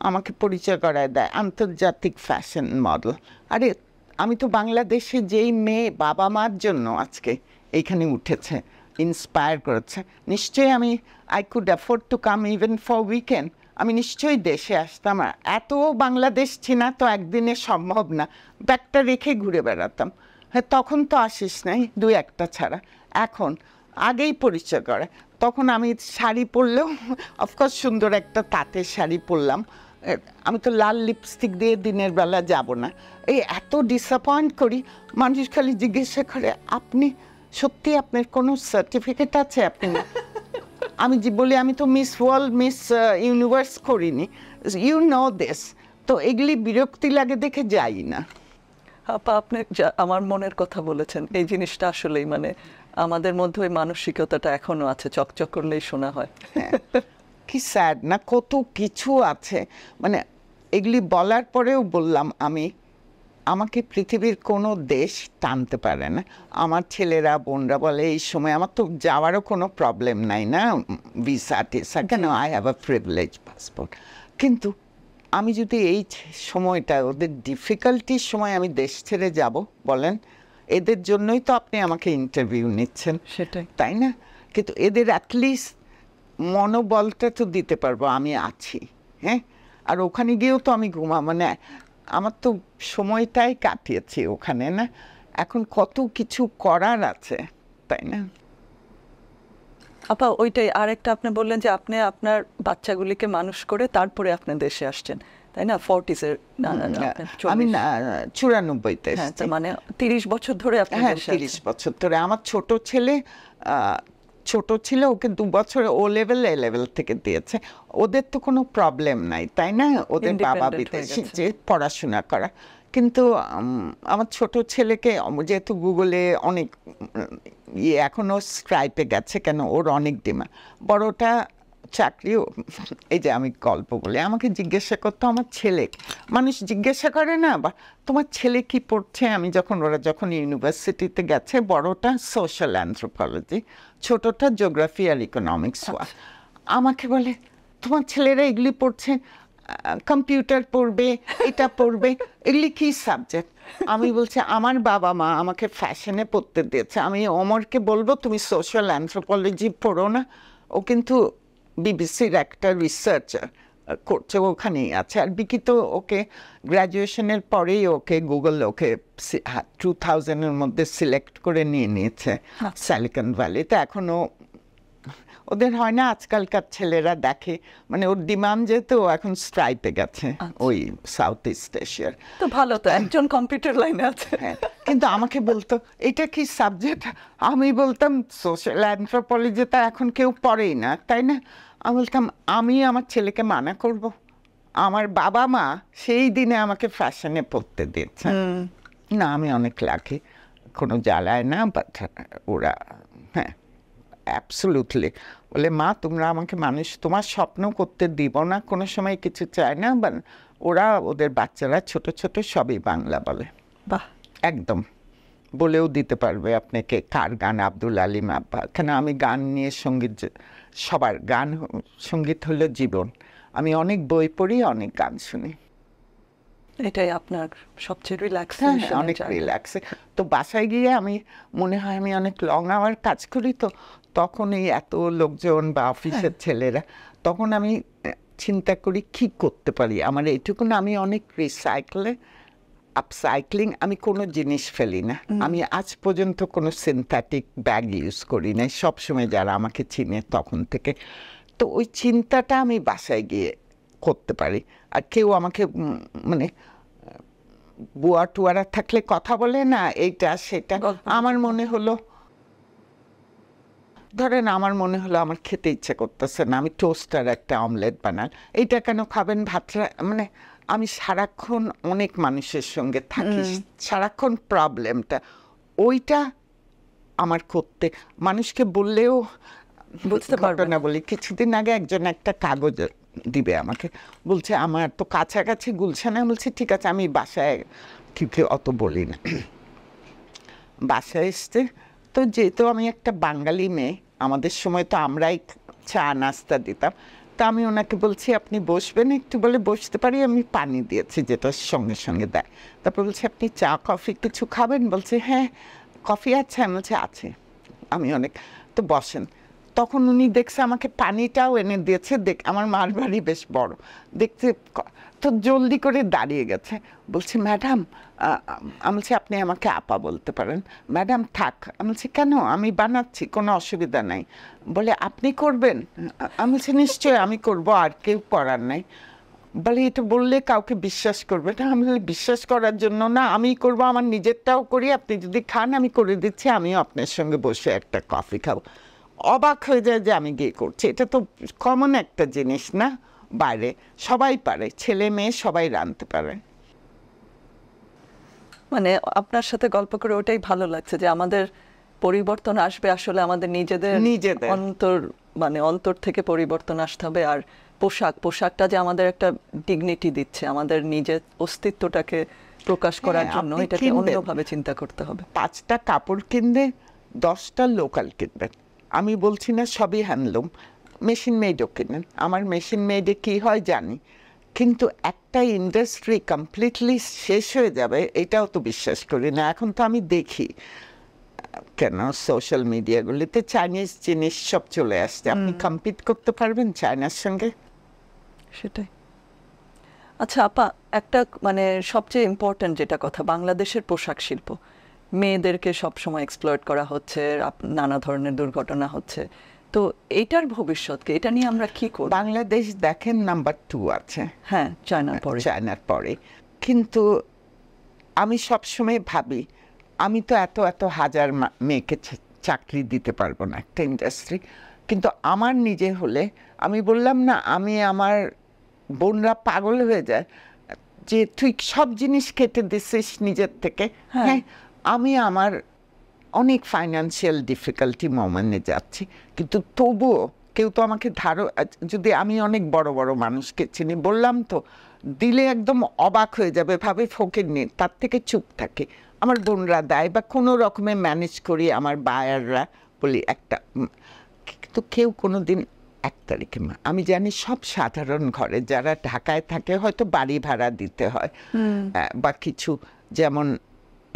আমাকে পরিচয় করায় দেয় আন্তর্জাতিক ফ্যাশন মডেল। আরে আমি তো বাংলাদেশে যেই মেয়ে বাবা মার জন্য আজকে এইখানে উঠেছে, ইন্সপায়ার করেছে, নিশ্চয়ই আমি I could afford to come even for weekend, আমি নিশ্চয়ই দেশে আসতাম। আর এত বাংলাদেশ চিনা তো একদিনে সম্ভব না, ব্যাগটা রেখে ঘুরে বেড়াতাম। হ্যাঁ, তখন তো আসিস নাই, দু একটা ছাড়া। এখন আগেই পরিচয় করে, তখন আমি শাড়ি পরলেও অফকোর্স সুন্দর একটা তাঁতের শাড়ি পরলাম, আমি তো লাল লিপস্টিক দিয়ে দিনের বেলা যাব না। এই এত ডিসঅ্যাপয়েন্ট করি, মানুষ খালি জিজ্ঞাসা করে আপনি সত্যি আপনার কোনো সার্টিফিকেট আছে? আপনি আমি বলি আমি তো মিস ওয়ার্ল্ড, মিস ইউনিভার্স করিনি, ইউ নো দিস। তো এগুলি বিরক্তি লাগে দেখে যাই না। আপা, আপনি আমার মনের কথা বলেছেন, এই জিনিসটা আসলেই মানে আমাদের মধ্যে ওই মানসিকতাটা এখনো আছে, চকচক করলেই শোনা হয়। কি স্যাড না, কত কিছু আছে। মানে এগুলি বলার পরেও বললাম, আমাকে পৃথিবীর কোনো দেশ টানতে পারে না। আমার ছেলেরা বোনরা বলে এই সময় আমার তো যাওয়ারও কোনো প্রবলেম নাই না, ভিসা টিসা, কেন I have a privilege passport. কিন্তু আমি যদি এই সময়টা, ওদের ডিফিকাল্টির সময় আমি দেশ ছেড়ে যাব, বলেন এদের জন্যই তো আপনি আমাকে ইন্টারভিউ নিচ্ছেন, সেটাই, তাই না? কিন্তু এদের অ্যাটলিস্ট মনোবলটা তো দিতে পারবো আমি আছি। হ্যাঁ, আর ওখানে গিয়েও তো আমি মানে আমার তো সময়টাই কাটিয়েছি ওখানে, না? এখন কত কিছু করার আছে, তাই না? আপা ওইটাই আরেকটা আপনি বললেন যে আপনি আপনার বাচ্চাগুলিকে মানুষ করে তারপরে আপনি দেশে আসছেন, তাই না? 40s-এর আমি 94-তে হ্যাঁ, এসেছি। মানে 30 বছর ধরে আপনি হ্যাঁ, দেশে 30 বছর ধরে। আমার ছোট ছেলে ছোট ছিল, ওকে 2 বছর ও লেভেল এ লেভেল থেকে দিয়েছে। ওদের তো কোনো প্রবলেম নাই, তাই না? ওদের বাবা Independent হয়ে বিদেশি, গেছে। যে পড়াশোনা করা। কিন্তু আমার ছোট ছেলেকে যেহেতু গুগলে অনেক এখনো স্ট্রাইপে গেছে, কেন ওর অনেক ডিমান্ড। বড়টা চাকরিও, এই যে আমি গল্প বলে আমাকে জিজ্ঞাসা করতো আমার ছেলে, মানুষ জিজ্ঞাসা করে না বা তোমার ছেলে কি পড়ছে, আমি ওরা যখন ইউনিভার্সিটিতে গেছে, বড়টা সোশ্যাল অ্যানথ্রোপোলজি, ছোটটা জিওগ্রাফি আর ইকোনমিক্স। আমাকে বলে তোমার ছেলেরা এগুলি পড়ছে, কম্পিউটার পড়বে, এটা পড়বে, এগুলি কি সাবজেক্ট? আমি বলছি আমার বাবা মা আমাকে ফ্যাশনে পড়তে দিয়েছে, আমি অমরকে বলবো তুমি সোশ্যাল অ্যানথ্রোপোলজি পড়ো না? ও কিন্তু বিবিসির একটা রিসার্চার করছে, ওখানেই আছে। আর বিকি তো ওকে গ্র্যাজুয়েশনের পরেই ওকে গুগল ওকে 2000-এর মধ্যে সিলেক্ট করে নিয়ে নিয়েছে সিলিকন ভ্যালিতে। এখনও ওদের হয় না, আজকালকার ছেলেরা দেখে, মানে ওর ডিমান্ড যেহেতু ও এখন স্ট্রাইপে গেছে ওই সাউথ ইস্ট এশিয়ার। তো ভালো, তো একজন কম্পিউটার লাইনে আছে। হ্যাঁ, কিন্তু আমাকে বলতো এটা কি সাবজেক্ট, আমি বলতাম সোশ্যাল অ্যানথ্রোপোলজিটা এখন কেউ পড়েই না, তাই না? আমি বলতাম আমি আমার ছেলেকে মানা করব? আমার বাবা মা সেই দিনে আমাকে ফ্যাশনে পড়তে দিয়েছে। না, আমি অনেক লাকি, কোনো জ্বালায় না। বাট ওরা হ্যাঁ অ্যাবসলুটলি বলে মা তোমরা আমাকে মানুষ, তোমার স্বপ্ন করতে দিব না, কোনো সময় কিছু চায় না। বা ওরা ওদের বাচ্চারা ছোট ছোট সবই বাংলা বলে। বাহ, একদম বলেও দিতে পারবে আপনাকে কার গান, আব্দুল আলিম আব্বা। কেন আমি গান নিয়ে সঙ্গীত, সবার গান, সঙ্গীত হলো জীবন। আমি অনেক বই পড়ি, অনেক গান শুনি। এটাই আপনার সবচেয়ে হ্যাঁ, রিল্যাক্সেশন। অনেক রিল্যাক্সে। তো বাসায় গিয়ে আমি মনে হয় আমি অনেক লং আওয়ার কাজ করি, তো তখন এই এত লোকজন বা অফিসের ছেলেরা, তখন আমি চিন্তা করি কি করতে পারি। আমার এইটুকু না, আমি অনেক আপসাইক্লিং, আমি কোনো জিনিস ফেলি না। আমি আজ পর্যন্ত কোনো সিনথেটিক ব্যাগ ইউজ করি না, সবসময় যারা আমাকে চিনে তখন থেকে। তো ওই চিন্তাটা আমি বাসায় গিয়ে করতে পারি। আর কেউ আমাকে মানে বুয়া টুয়ারা থাকলে কথা বলে না এইটা সেটা, আমার মনে হলো, ধরেন আমার মনে হলো আমার খেতে ইচ্ছে করতেছে না, আমি টোস্টার একটা অমলেট বানান, এইটা কেন খাবেন ভাতরা, মানে আমি সারাক্ষণ অনেক মানুষের সঙ্গে থাকি, সারাক্ষণ প্রবলেমটা ওইটা আমার করতে, মানুষকে বললেও বুঝতে পারবে না। বলি কিছুদিন আগে একজন একটা কাগজ দিবে আমাকে, বলছে আমার তো কাছাকাছি গুলশানে, বলছে ঠিক আছে, আমি বাসায় ঠিক অত বলি না। বাসায় এসছে তো, যেহেতু আমি একটা বাঙালি মেয়ে, আমাদের সময় তো আমরাই চা নাস্তা দিতাম, তা আমি ওনাকে বলছি আপনি বসবেন একটু, বলে বসতে পারি, আমি পানি দিয়েছি যেটা সঙ্গে সঙ্গে দেয়। তারপর বলছে আপনি চা কফি কিছু খাবেন, বলছে হ্যাঁ কফি আছে, আমি বলছি আছে। আমি অনেক, তো বসেন। তখন উনি দেখছে আমাকে পানিটাও এনে দিয়েছে, আমার মার বাড়ি বেশ বড়, দেখতে তো জলদি করে দাঁড়িয়ে গেছে, বলছে ম্যাডাম, আমি বলছি আপনি আমাকে আপা বলতে পারেন, ম্যাডাম থাক। আমি বলছি কেন, আমি বানাচ্ছি, কোনো অসুবিধা নাই। বলে আপনি করবেন? আমি বলছি নিশ্চয়ই আমি করব, আর কেউ করার নাই। বলে এটা বললে কাউকে বিশ্বাস করবে না। আমি বলি বিশ্বাস করার জন্য না, আমি করব, আমার নিজেরটাও করি, আপনি যদি খান আমি করে দিচ্ছি, আমিও আপনার সঙ্গে বসে একটা কফি খাবো। অবাক হয়ে যায় যে আমি গিয়ে করছি, এটা তো কমন একটা জিনিস না, বাইরে সবাই পারে, ছেলে মেয়ে সবাই রাঁধতে পারে। মানে আপনার সাথে গল্প করে ওটাই ভালো লাগছে যে আমাদের পরিবর্তন আসবে আসলে আমাদের নিজেদের অন্তর, মানে অন্তর থেকে পরিবর্তন আসতে হবে। আর পোশাকটা যে আমাদের একটা ডিগনিটি দিচ্ছে, আমাদের নিজের অস্তিত্বটাকে প্রকাশ করার জন্য, এটাকে অন্যভাবে চিন্তা করতে হবে। 5টা কাপড় কিনবে, 10টা লোকাল কিনবেন। আমি বলছি না সবই হ্যান্ডলুম, মেশিন মেডও কিনেন। আমার মেশিন মেডে কি হয় জানি, কিন্তু একটা ইন্ডাস্ট্রি কমপ্লিটলি শেষ হয়ে যাবে এটাও তো বিশ্বাস করি না। এখন তো আমি দেখি কেন সোশ্যাল মিডিয়াগুলিতে চাইনিজ জিনিস সব চলে আসছে, আপনি কম্পিট করতে পারবেন চায়নার সঙ্গে? সেটাই। আচ্ছা আপা, একটা মানে সবচেয়ে ইম্পর্ট্যান্ট যেটা কথা, বাংলাদেশের পোশাক শিল্প, মেয়েদেরকে সবসময় এক্সপ্লয়েট করা হচ্ছে, নানা ধরনের দুর্ঘটনা হচ্ছে, তো এটার ভবিষ্যৎকে এটা নিয়ে আমরা কি করব? বাংলাদেশ দেখেন নাম্বার 2 আছে, হ্যাঁ, চায়নার পরে। কিন্তু আমি সবসময় ভাবি আমি তো এত এত হাজার মেয়েকে চাকরি দিতে পারবো না একটা ইন্ডাস্ট্রি, কিন্তু আমার নিজে হলে আমি বললাম না, আমি আমার বোনরা পাগল হয়ে যায় যে তুই সব জিনিস কেটে দিছিস নিজের থেকে। হ্যাঁ, আমি আমার অনেক ফাইন্যান্সিয়াল ডিফিকাল্টি মোমেন্টে যাচ্ছি, কিন্তু তবুও কেউ তো আমাকে যদি আমি অনেক বড় বড় মানুষকে চিনি, বললাম তো দিলে একদম অবাক হয়ে যাবে, ভাবে ফকির নেই, তার থেকে চুপ থাকে। আমার বোনরা দেয় বা কোনো রকমে ম্যানেজ করি, আমার বায়াররা বলি একটা, কিন্তু কেউ কোনো দিন 1 তারিখে আমি জানি সব সাধারণ ঘরে যারা ঢাকায় থাকে হয়তো বাড়ি ভাড়া দিতে হয় বা কিছু, যেমন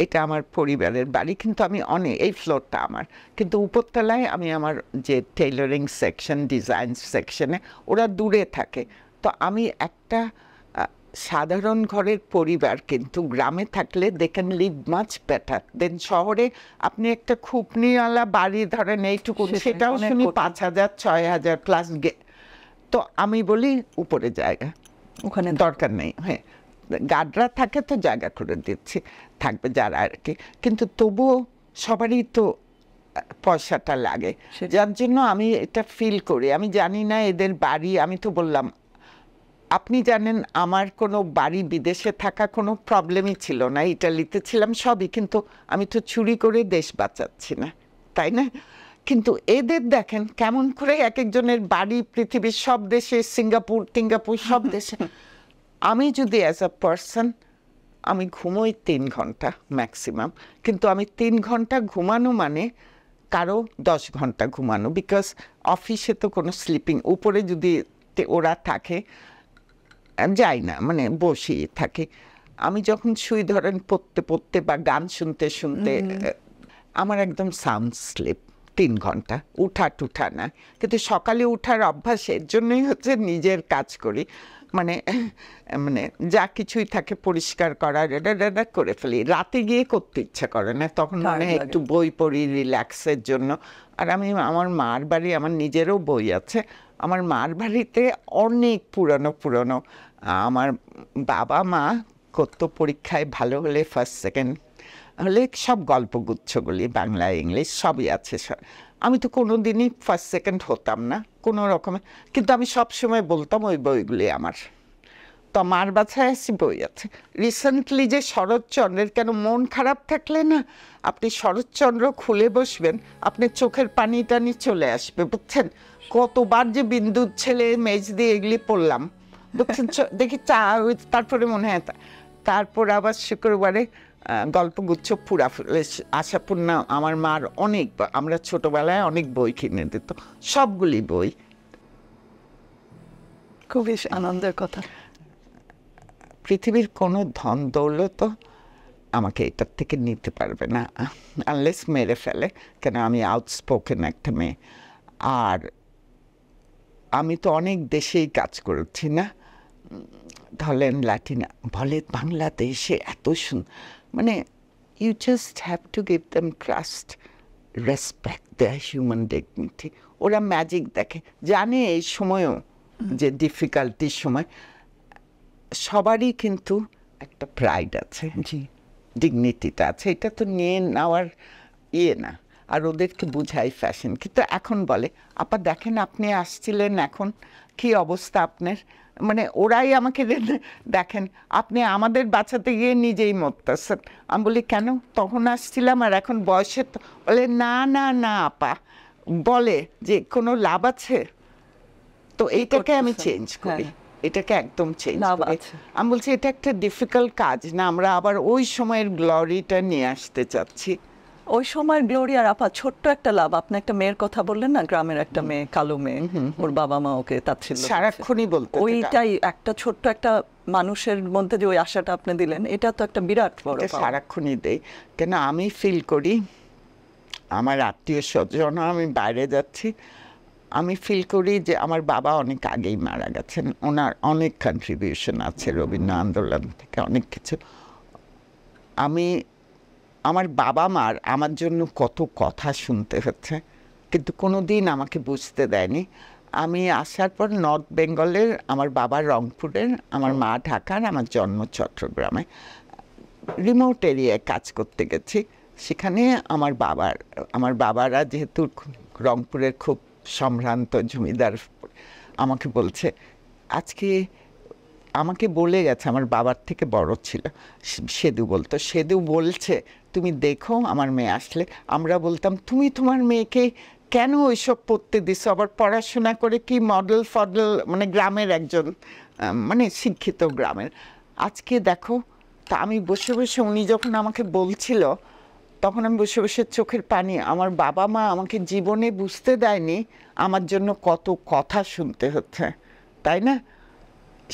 এটা আমার পরিবারের বাড়ি, কিন্তু আমি এই ফ্লোরটা আমার, কিন্তু উপরতলায় আমি আমার যে টেইলরিং সেকশন, ডিজাইন সেকশনে ওরা দূরে থাকে। তো আমি একটা সাধারণ ঘরের পরিবার, কিন্তু গ্রামে থাকলে they can live much better than শহরে। আপনি একটা খুপনিওয়ালা বাড়ি ধরেন এইটুকু, সেটাও শুনি 5,000 6,000 প্লাস। তো আমি বলি উপরে জায়গা ওখানে দরকার নেই, হ্যাঁ গার্ডরা থাকে তো জায়গা করে দিচ্ছি, থাকবে যারা আর কি, কিন্তু তবুও সবারই তো পয়সাটা লাগে, যার জন্য আমি এটা ফিল করি। আমি জানি না এদের বাড়ি, আমি তো বললাম আপনি জানেন আমার কোনো বাড়ি বিদেশে থাকা কোনো প্রবলেমই ছিল না, ইটালিতে ছিলাম সবই, কিন্তু আমি তো চুরি করে দেশ বাঁচাচ্ছি না, তাই না? কিন্তু এদের দেখেন কেমন করে এক একজনের বাড়ি পৃথিবীর সব দেশে, সিঙ্গাপুর টিঙ্গাপুর সব দেশে। আমি যদি অ্যাজ আ পার্সন আমি ঘুমোই 3 ঘন্টা ম্যাক্সিমাম, কিন্তু আমি 3 ঘন্টা ঘুমানো মানে কারো 10 ঘন্টা ঘুমানো, বিকজ অফিসে তো কোনো স্লিপিং, উপরে যদি ওরা থাকে যাই না, মানে বসেই থাকে। আমি যখন শুই ধরেন পড়তে পড়তে বা গান শুনতে শুনতে, আমার একদম সাউন্ড স্লিপ 3 ঘন্টা, উঠা টুঠা না। কিন্তু সকালে উঠার অভ্যাসের জন্যই হচ্ছে নিজের কাজ করি, মানে মানে যা কিছুই থাকে পরিষ্কার করা এটা করে ফেলি। রাতে গিয়ে করতে ইচ্ছা করে না, তখন মানে একটু বই পড়ি রিল্যাক্সের জন্য। আর আমি আমার মার বাড়ি, আমার নিজেরও বই আছে, আমার মার বাড়িতে অনেক পুরনো আমার বাবা মা করতো পরীক্ষায় ভালো হলে ফার্স্ট সেকেন্ড হলে সব গল্পগুচ্ছগুলি বাংলা ইংলিশ সবই আছে। আমি তো কোনো দিনই ফার্স্ট সেকেন্ড হতাম না কোনো রকমে, কিন্তু আমি সবসময় বলতাম ওই বইগুলি আমার। তো মার বাছায় আসি বই আছে। রিসেন্টলি যে শরৎচন্দ্রের, কেন মন খারাপ থাকলে না আপনি শরৎচন্দ্র খুলে বসবেন, আপনার চোখের পানি টানি চলে আসবে, বুঝছেন? কতবার যে বিন্দুর ছেলে, মেজদি এগুলি পড়লাম, বুঝছেন? দেখি তারপরে মনে হয়, তারপর আবার শুক্রবারে গল্পগুচ্ছ পুরাফুলে আশাপূর্ণা আমার মার অনেক, আমরা ছোটবেলায় অনেক বই কিনে দিত, সবগুলি বই। খুবই আনন্দের কথা। পৃথিবীর কোনো ধন দৌলত আমাকে এটার থেকে নিতে পারবে না, আনলেস মেরে ফেলে, কেন আমি আউটস্পোকেন একটা মেয়ে। আর আমি তো অনেক দেশেই কাজ করেছি না, ধরেন ল্যাটিন, বলে বাংলাদেশে এত মানে you just have to give them trust, respect their human dignity. ওরা ম্যাজিক দেখে, জানে এই সময়ও যে ডিফিকাল্টির সময় সবারই কিন্তু একটা প্রাইড আছে, জি, ডিগনিটিটা আছে, এটা তো নিয়ে নেওয়ার না। আর ওদেরকে বুঝাই ফ্যাশন, কিন্তু এখন বলে আপা দেখেন আপনি আসছিলেন, এখন কি অবস্থা আপনার, মানে ওরাই আমাকে দেখেন আপনি আমাদের বাঁচাতে গিয়ে নিজেই মরতেছেন। আমি বলি কেন, তখন আসছিলাম আর এখন বয়সে, বলে না না না আপা, বলে যে কোনো লাভ আছে। তো এইটাকে আমি চেঞ্জ করি, এটাকে একদম চেঞ্জ করি। আমি বলছি এটা একটা ডিফিকাল্ট কাজ না, আমরা আবার ওই সময়ের গ্লোরিটা নিয়ে আসতে চাচ্ছি। ওই সময়ের গ্লোরি আর আপা ছোট্ট একটা লাভ, আপনি একটা মেয়ের কথা বললেন না, গ্রামের একটা মেয়ে, কালো মেয়ে, ওর বাবা মা ওকে তাচ্ছিল্য সারাক্ষণই বলতো, ওইটাই একটা ছোট্ট একটা মানুষের মধ্যে যে ওই আশাটা আপনি দিলেন, এটা তো একটা বিরাট বড় পাওয়া। সারাক্ষণই দেই, কেন আমি ফিল করি আমার আত্মীয় স্বজন, আমি বাইরে যাচ্ছি, আমি ফিল করি যে আমার বাবা অনেক আগেই মারা গেছেন, ওনার অনেক কন্ট্রিবিউশন আছে রবীন্দ্র আন্দোলন থেকে অনেক কিছু। আমার বাবা মার আমার জন্য কত কথা শুনতে হচ্ছে, কিন্তু কোনোদিন আমাকে বুঝতে দেয়নি। আমি আসার পর নর্থ বেঙ্গলের, আমার বাবা রংপুরের, আমার মা ঢাকার, আমার জন্ম চট্টগ্রামে, রিমোট এরিয়ায় কাজ করতে গেছি। সেখানে আমার বাবারা যেহেতু রংপুরের খুব সম্ভ্রান্ত জমিদার, আমাকে বলছে, আজকে আমাকে বলে গেছে, আমার বাবার থেকে বড় ছিল, সেদু বলতো, সেদু বলছে তুমি দেখো আমার মেয়ে আসলে। আমরা বলতাম তুমি তোমার মেয়েকে কেন ওইসব পড়তে দিছো, আবার পড়াশোনা করে কি মডেল ফডেল, মানে গ্রামের একজন মানে শিক্ষিত গ্রামের। আজকে দেখো, তা আমি বসে বসে, উনি যখন আমাকে বলছিল তখন আমি বসে বসে চোখের পানি, আমার বাবা মা আমাকে জীবনে বুঝতে দেয়নি আমার জন্য কত কথা শুনতে হচ্ছে, তাই না?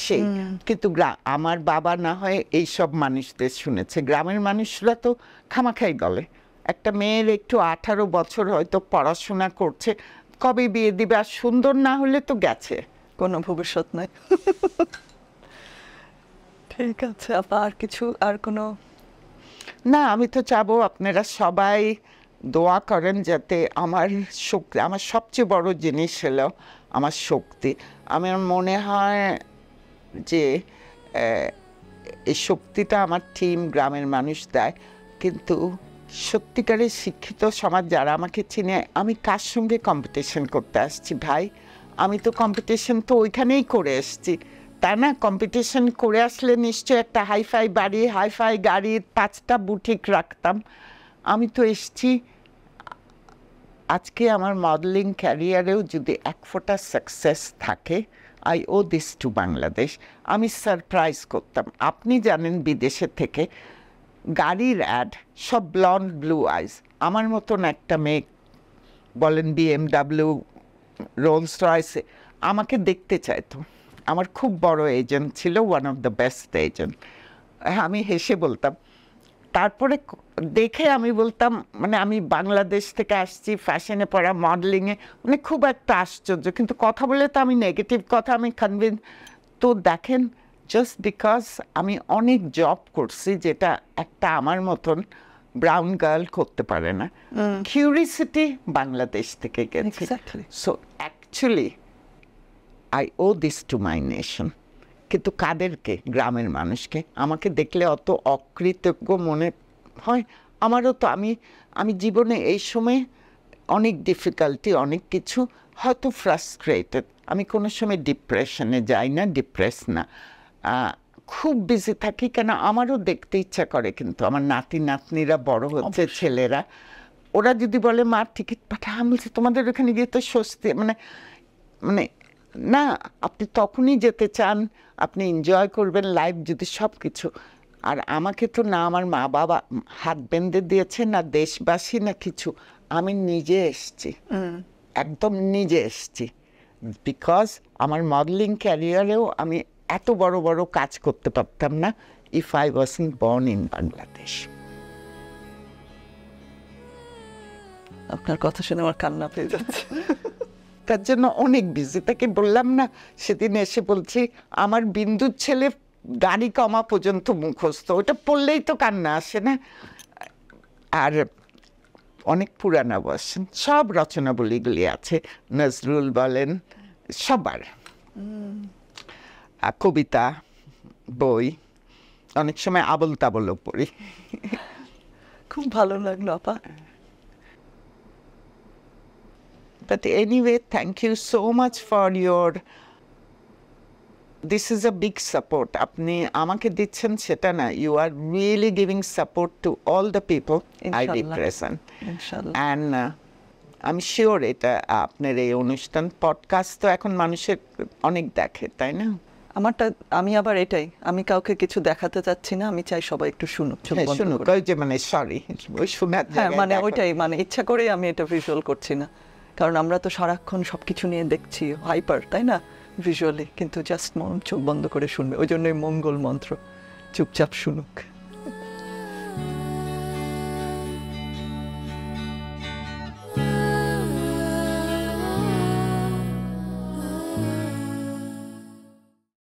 সেই কিন্তু আমার বাবা না হয় এইসব মানুষদের শুনেছে, গ্রামের মানুষরা তো খামাখাই বলে একটা মেয়ের একটু 18 বছর হয়তো পড়াশোনা করছে, কবে বিয়ে দিবে, আর সুন্দর না হলে তো গেছে, কোনো ভবিষ্যৎ নাই। ঠিক আছে আপা, আর কিছু, আর কোনো? না, আমি তো চাবো আপনারা সবাই দোয়া করেন যাতে আমার শক্তি, আমার সবচেয়ে বড় জিনিস হলো আমার শক্তি। আমার মনে হয় যে এই শক্তিটা আমার টিম, গ্রামের মানুষ দেয়। কিন্তু সত্যিকারের শিক্ষিত সমাজ যারা আমাকে চিনে, আমি কার সঙ্গে কম্পিটিশন করতে আসছি ভাই? আমি তো কম্পিটিশন তো ওইখানেই করে এসছি, তাই না? কম্পিটিশন করে আসলে নিশ্চয় একটা হাইফাই বাড়ি, হাইফাই গাড়ির 5টা বুটিক রাখতাম। আমি তো এসছি, আজকে আমার মডেলিং ক্যারিয়ারেও যদি এক ফোঁটা সাকসেস থাকে, I owe this to Bangladesh. আমি সারপ্রাইজ করতাম। আপনি জানেন বিদেশের থেকে গাড়ির অ্যাড সব ব্লন্ড ব্লু আইজ, আমার মতন একটা মেয়ে, বলেন BMW, রোলস রয়েসে, আমাকে দেখতে চাইতো। আমার খুব বড় এজেন্ট ছিল, one of the best agent. আমি হেসে বলতাম, তারপরে দেখে আমি বলতাম, মানে আমি বাংলাদেশ থেকে আসছি, ফ্যাশনে পড়া, মডেলিংয়ে, মানে খুব একটা আশ্চর্য। কিন্তু কথা বলে তো আমি নেগেটিভ কথা, আমি কনভিন্স। তো দেখেন, জাস্ট বিকজ আমি অনেক জব করছি যেটা একটা আমার মতন ব্রাউন গার্ল করতে পারে না, কিউরিসিটি বাংলাদেশ থেকে গেছে। So actually I owe this to my nation. কিন্তু কাদেরকে? গ্রামের মানুষকে। আমাকে দেখলে অত অকৃতজ্ঞ মনে হয় আমারও। তো আমি জীবনে এই সময় অনেক ডিফিকাল্টি, অনেক কিছু, হয়তো ফ্রাস্ট্রেটেড, আমি কোনো সময় ডিপ্রেশনে যাই না, ডিপ্রেস না, খুব বিজি থাকি। কেন? আমারও দেখতে ইচ্ছা করে, কিন্তু আমার নাতি নাতনিরা বড় হচ্ছে, ছেলেরা, ওরা যদি বলে মা টিকিট পাঠা, আমি বলছি তোমাদের ওখানে গিয়ে তো স্বস্তি, মানে মানে না, আপনি তখনই যেতে চান, আপনি এনজয় করবেন লাইফ যদি সব কিছু। আর আমাকে তো না আমার মা বাবা হাত বেঁধে দিয়েছে, না দেশবাসী, না কিছু, আমি নিজে এসছি, একদম নিজে এসছি। বিকজ আমার মডেলিং ক্যারিয়ারেও আমি এত বড় বড় কাজ করতে পারতাম না if I wasn't born in Bangladesh. আপনার কথা শুনে আমার কান্না পেয়ে যাচ্ছে। তার জন্য অনেক বিজি। তাকে বললাম না সেদিন এসে, বলছি আমার বিন্দুর ছেলে গাড়ি কমা পর্যন্ত মুখস্থ, ওটা পড়লেই তো কান্না আসে না? আর অনেক পুরানা বর্ষন সব রচনাবলীগুলি আছে, নজরুল বলেন, সবার কবিতা বই, অনেক সময় আবল তাবলও পড়ি। খুব ভালো লাগলো আপা। But anyway, thank you so much for your, this is a big support. আপনি আমাকে দিচ্ছেন সেটা না, you are really giving support to all the people I represent. ইনশাআল্লাহ। And I'm sure এটা আপনার এই অনুষ্ঠান, পডকাস্ট তো এখন মানুষের অনেক দেখে, তাই না? আমারটা, আমি আবার এটাই, আমি কাউকে কিছু দেখাতে চাচ্ছি না, আমি চাই সবাই একটু শুনুক, চোখ বন্ধ শুনুক, করে। ওই যে মানে সরি, ওই শোনার হ্যাঁ, জায়গায় মানে দেখো। ওইটাই, মানে ইচ্ছা করেই আমি এটা ভিজুয়াল করছি না, কারণ আমরা তো সারাক্ষণ সবকিছু নিয়ে দেখছি হাইপার, তাই না, ভিজুয়ালি, কিন্তু জাস্ট চোখ বন্ধ করে শুনবে, ওই জন্যই মঙ্গল মন্ত্র, চুপচাপ শুনুক।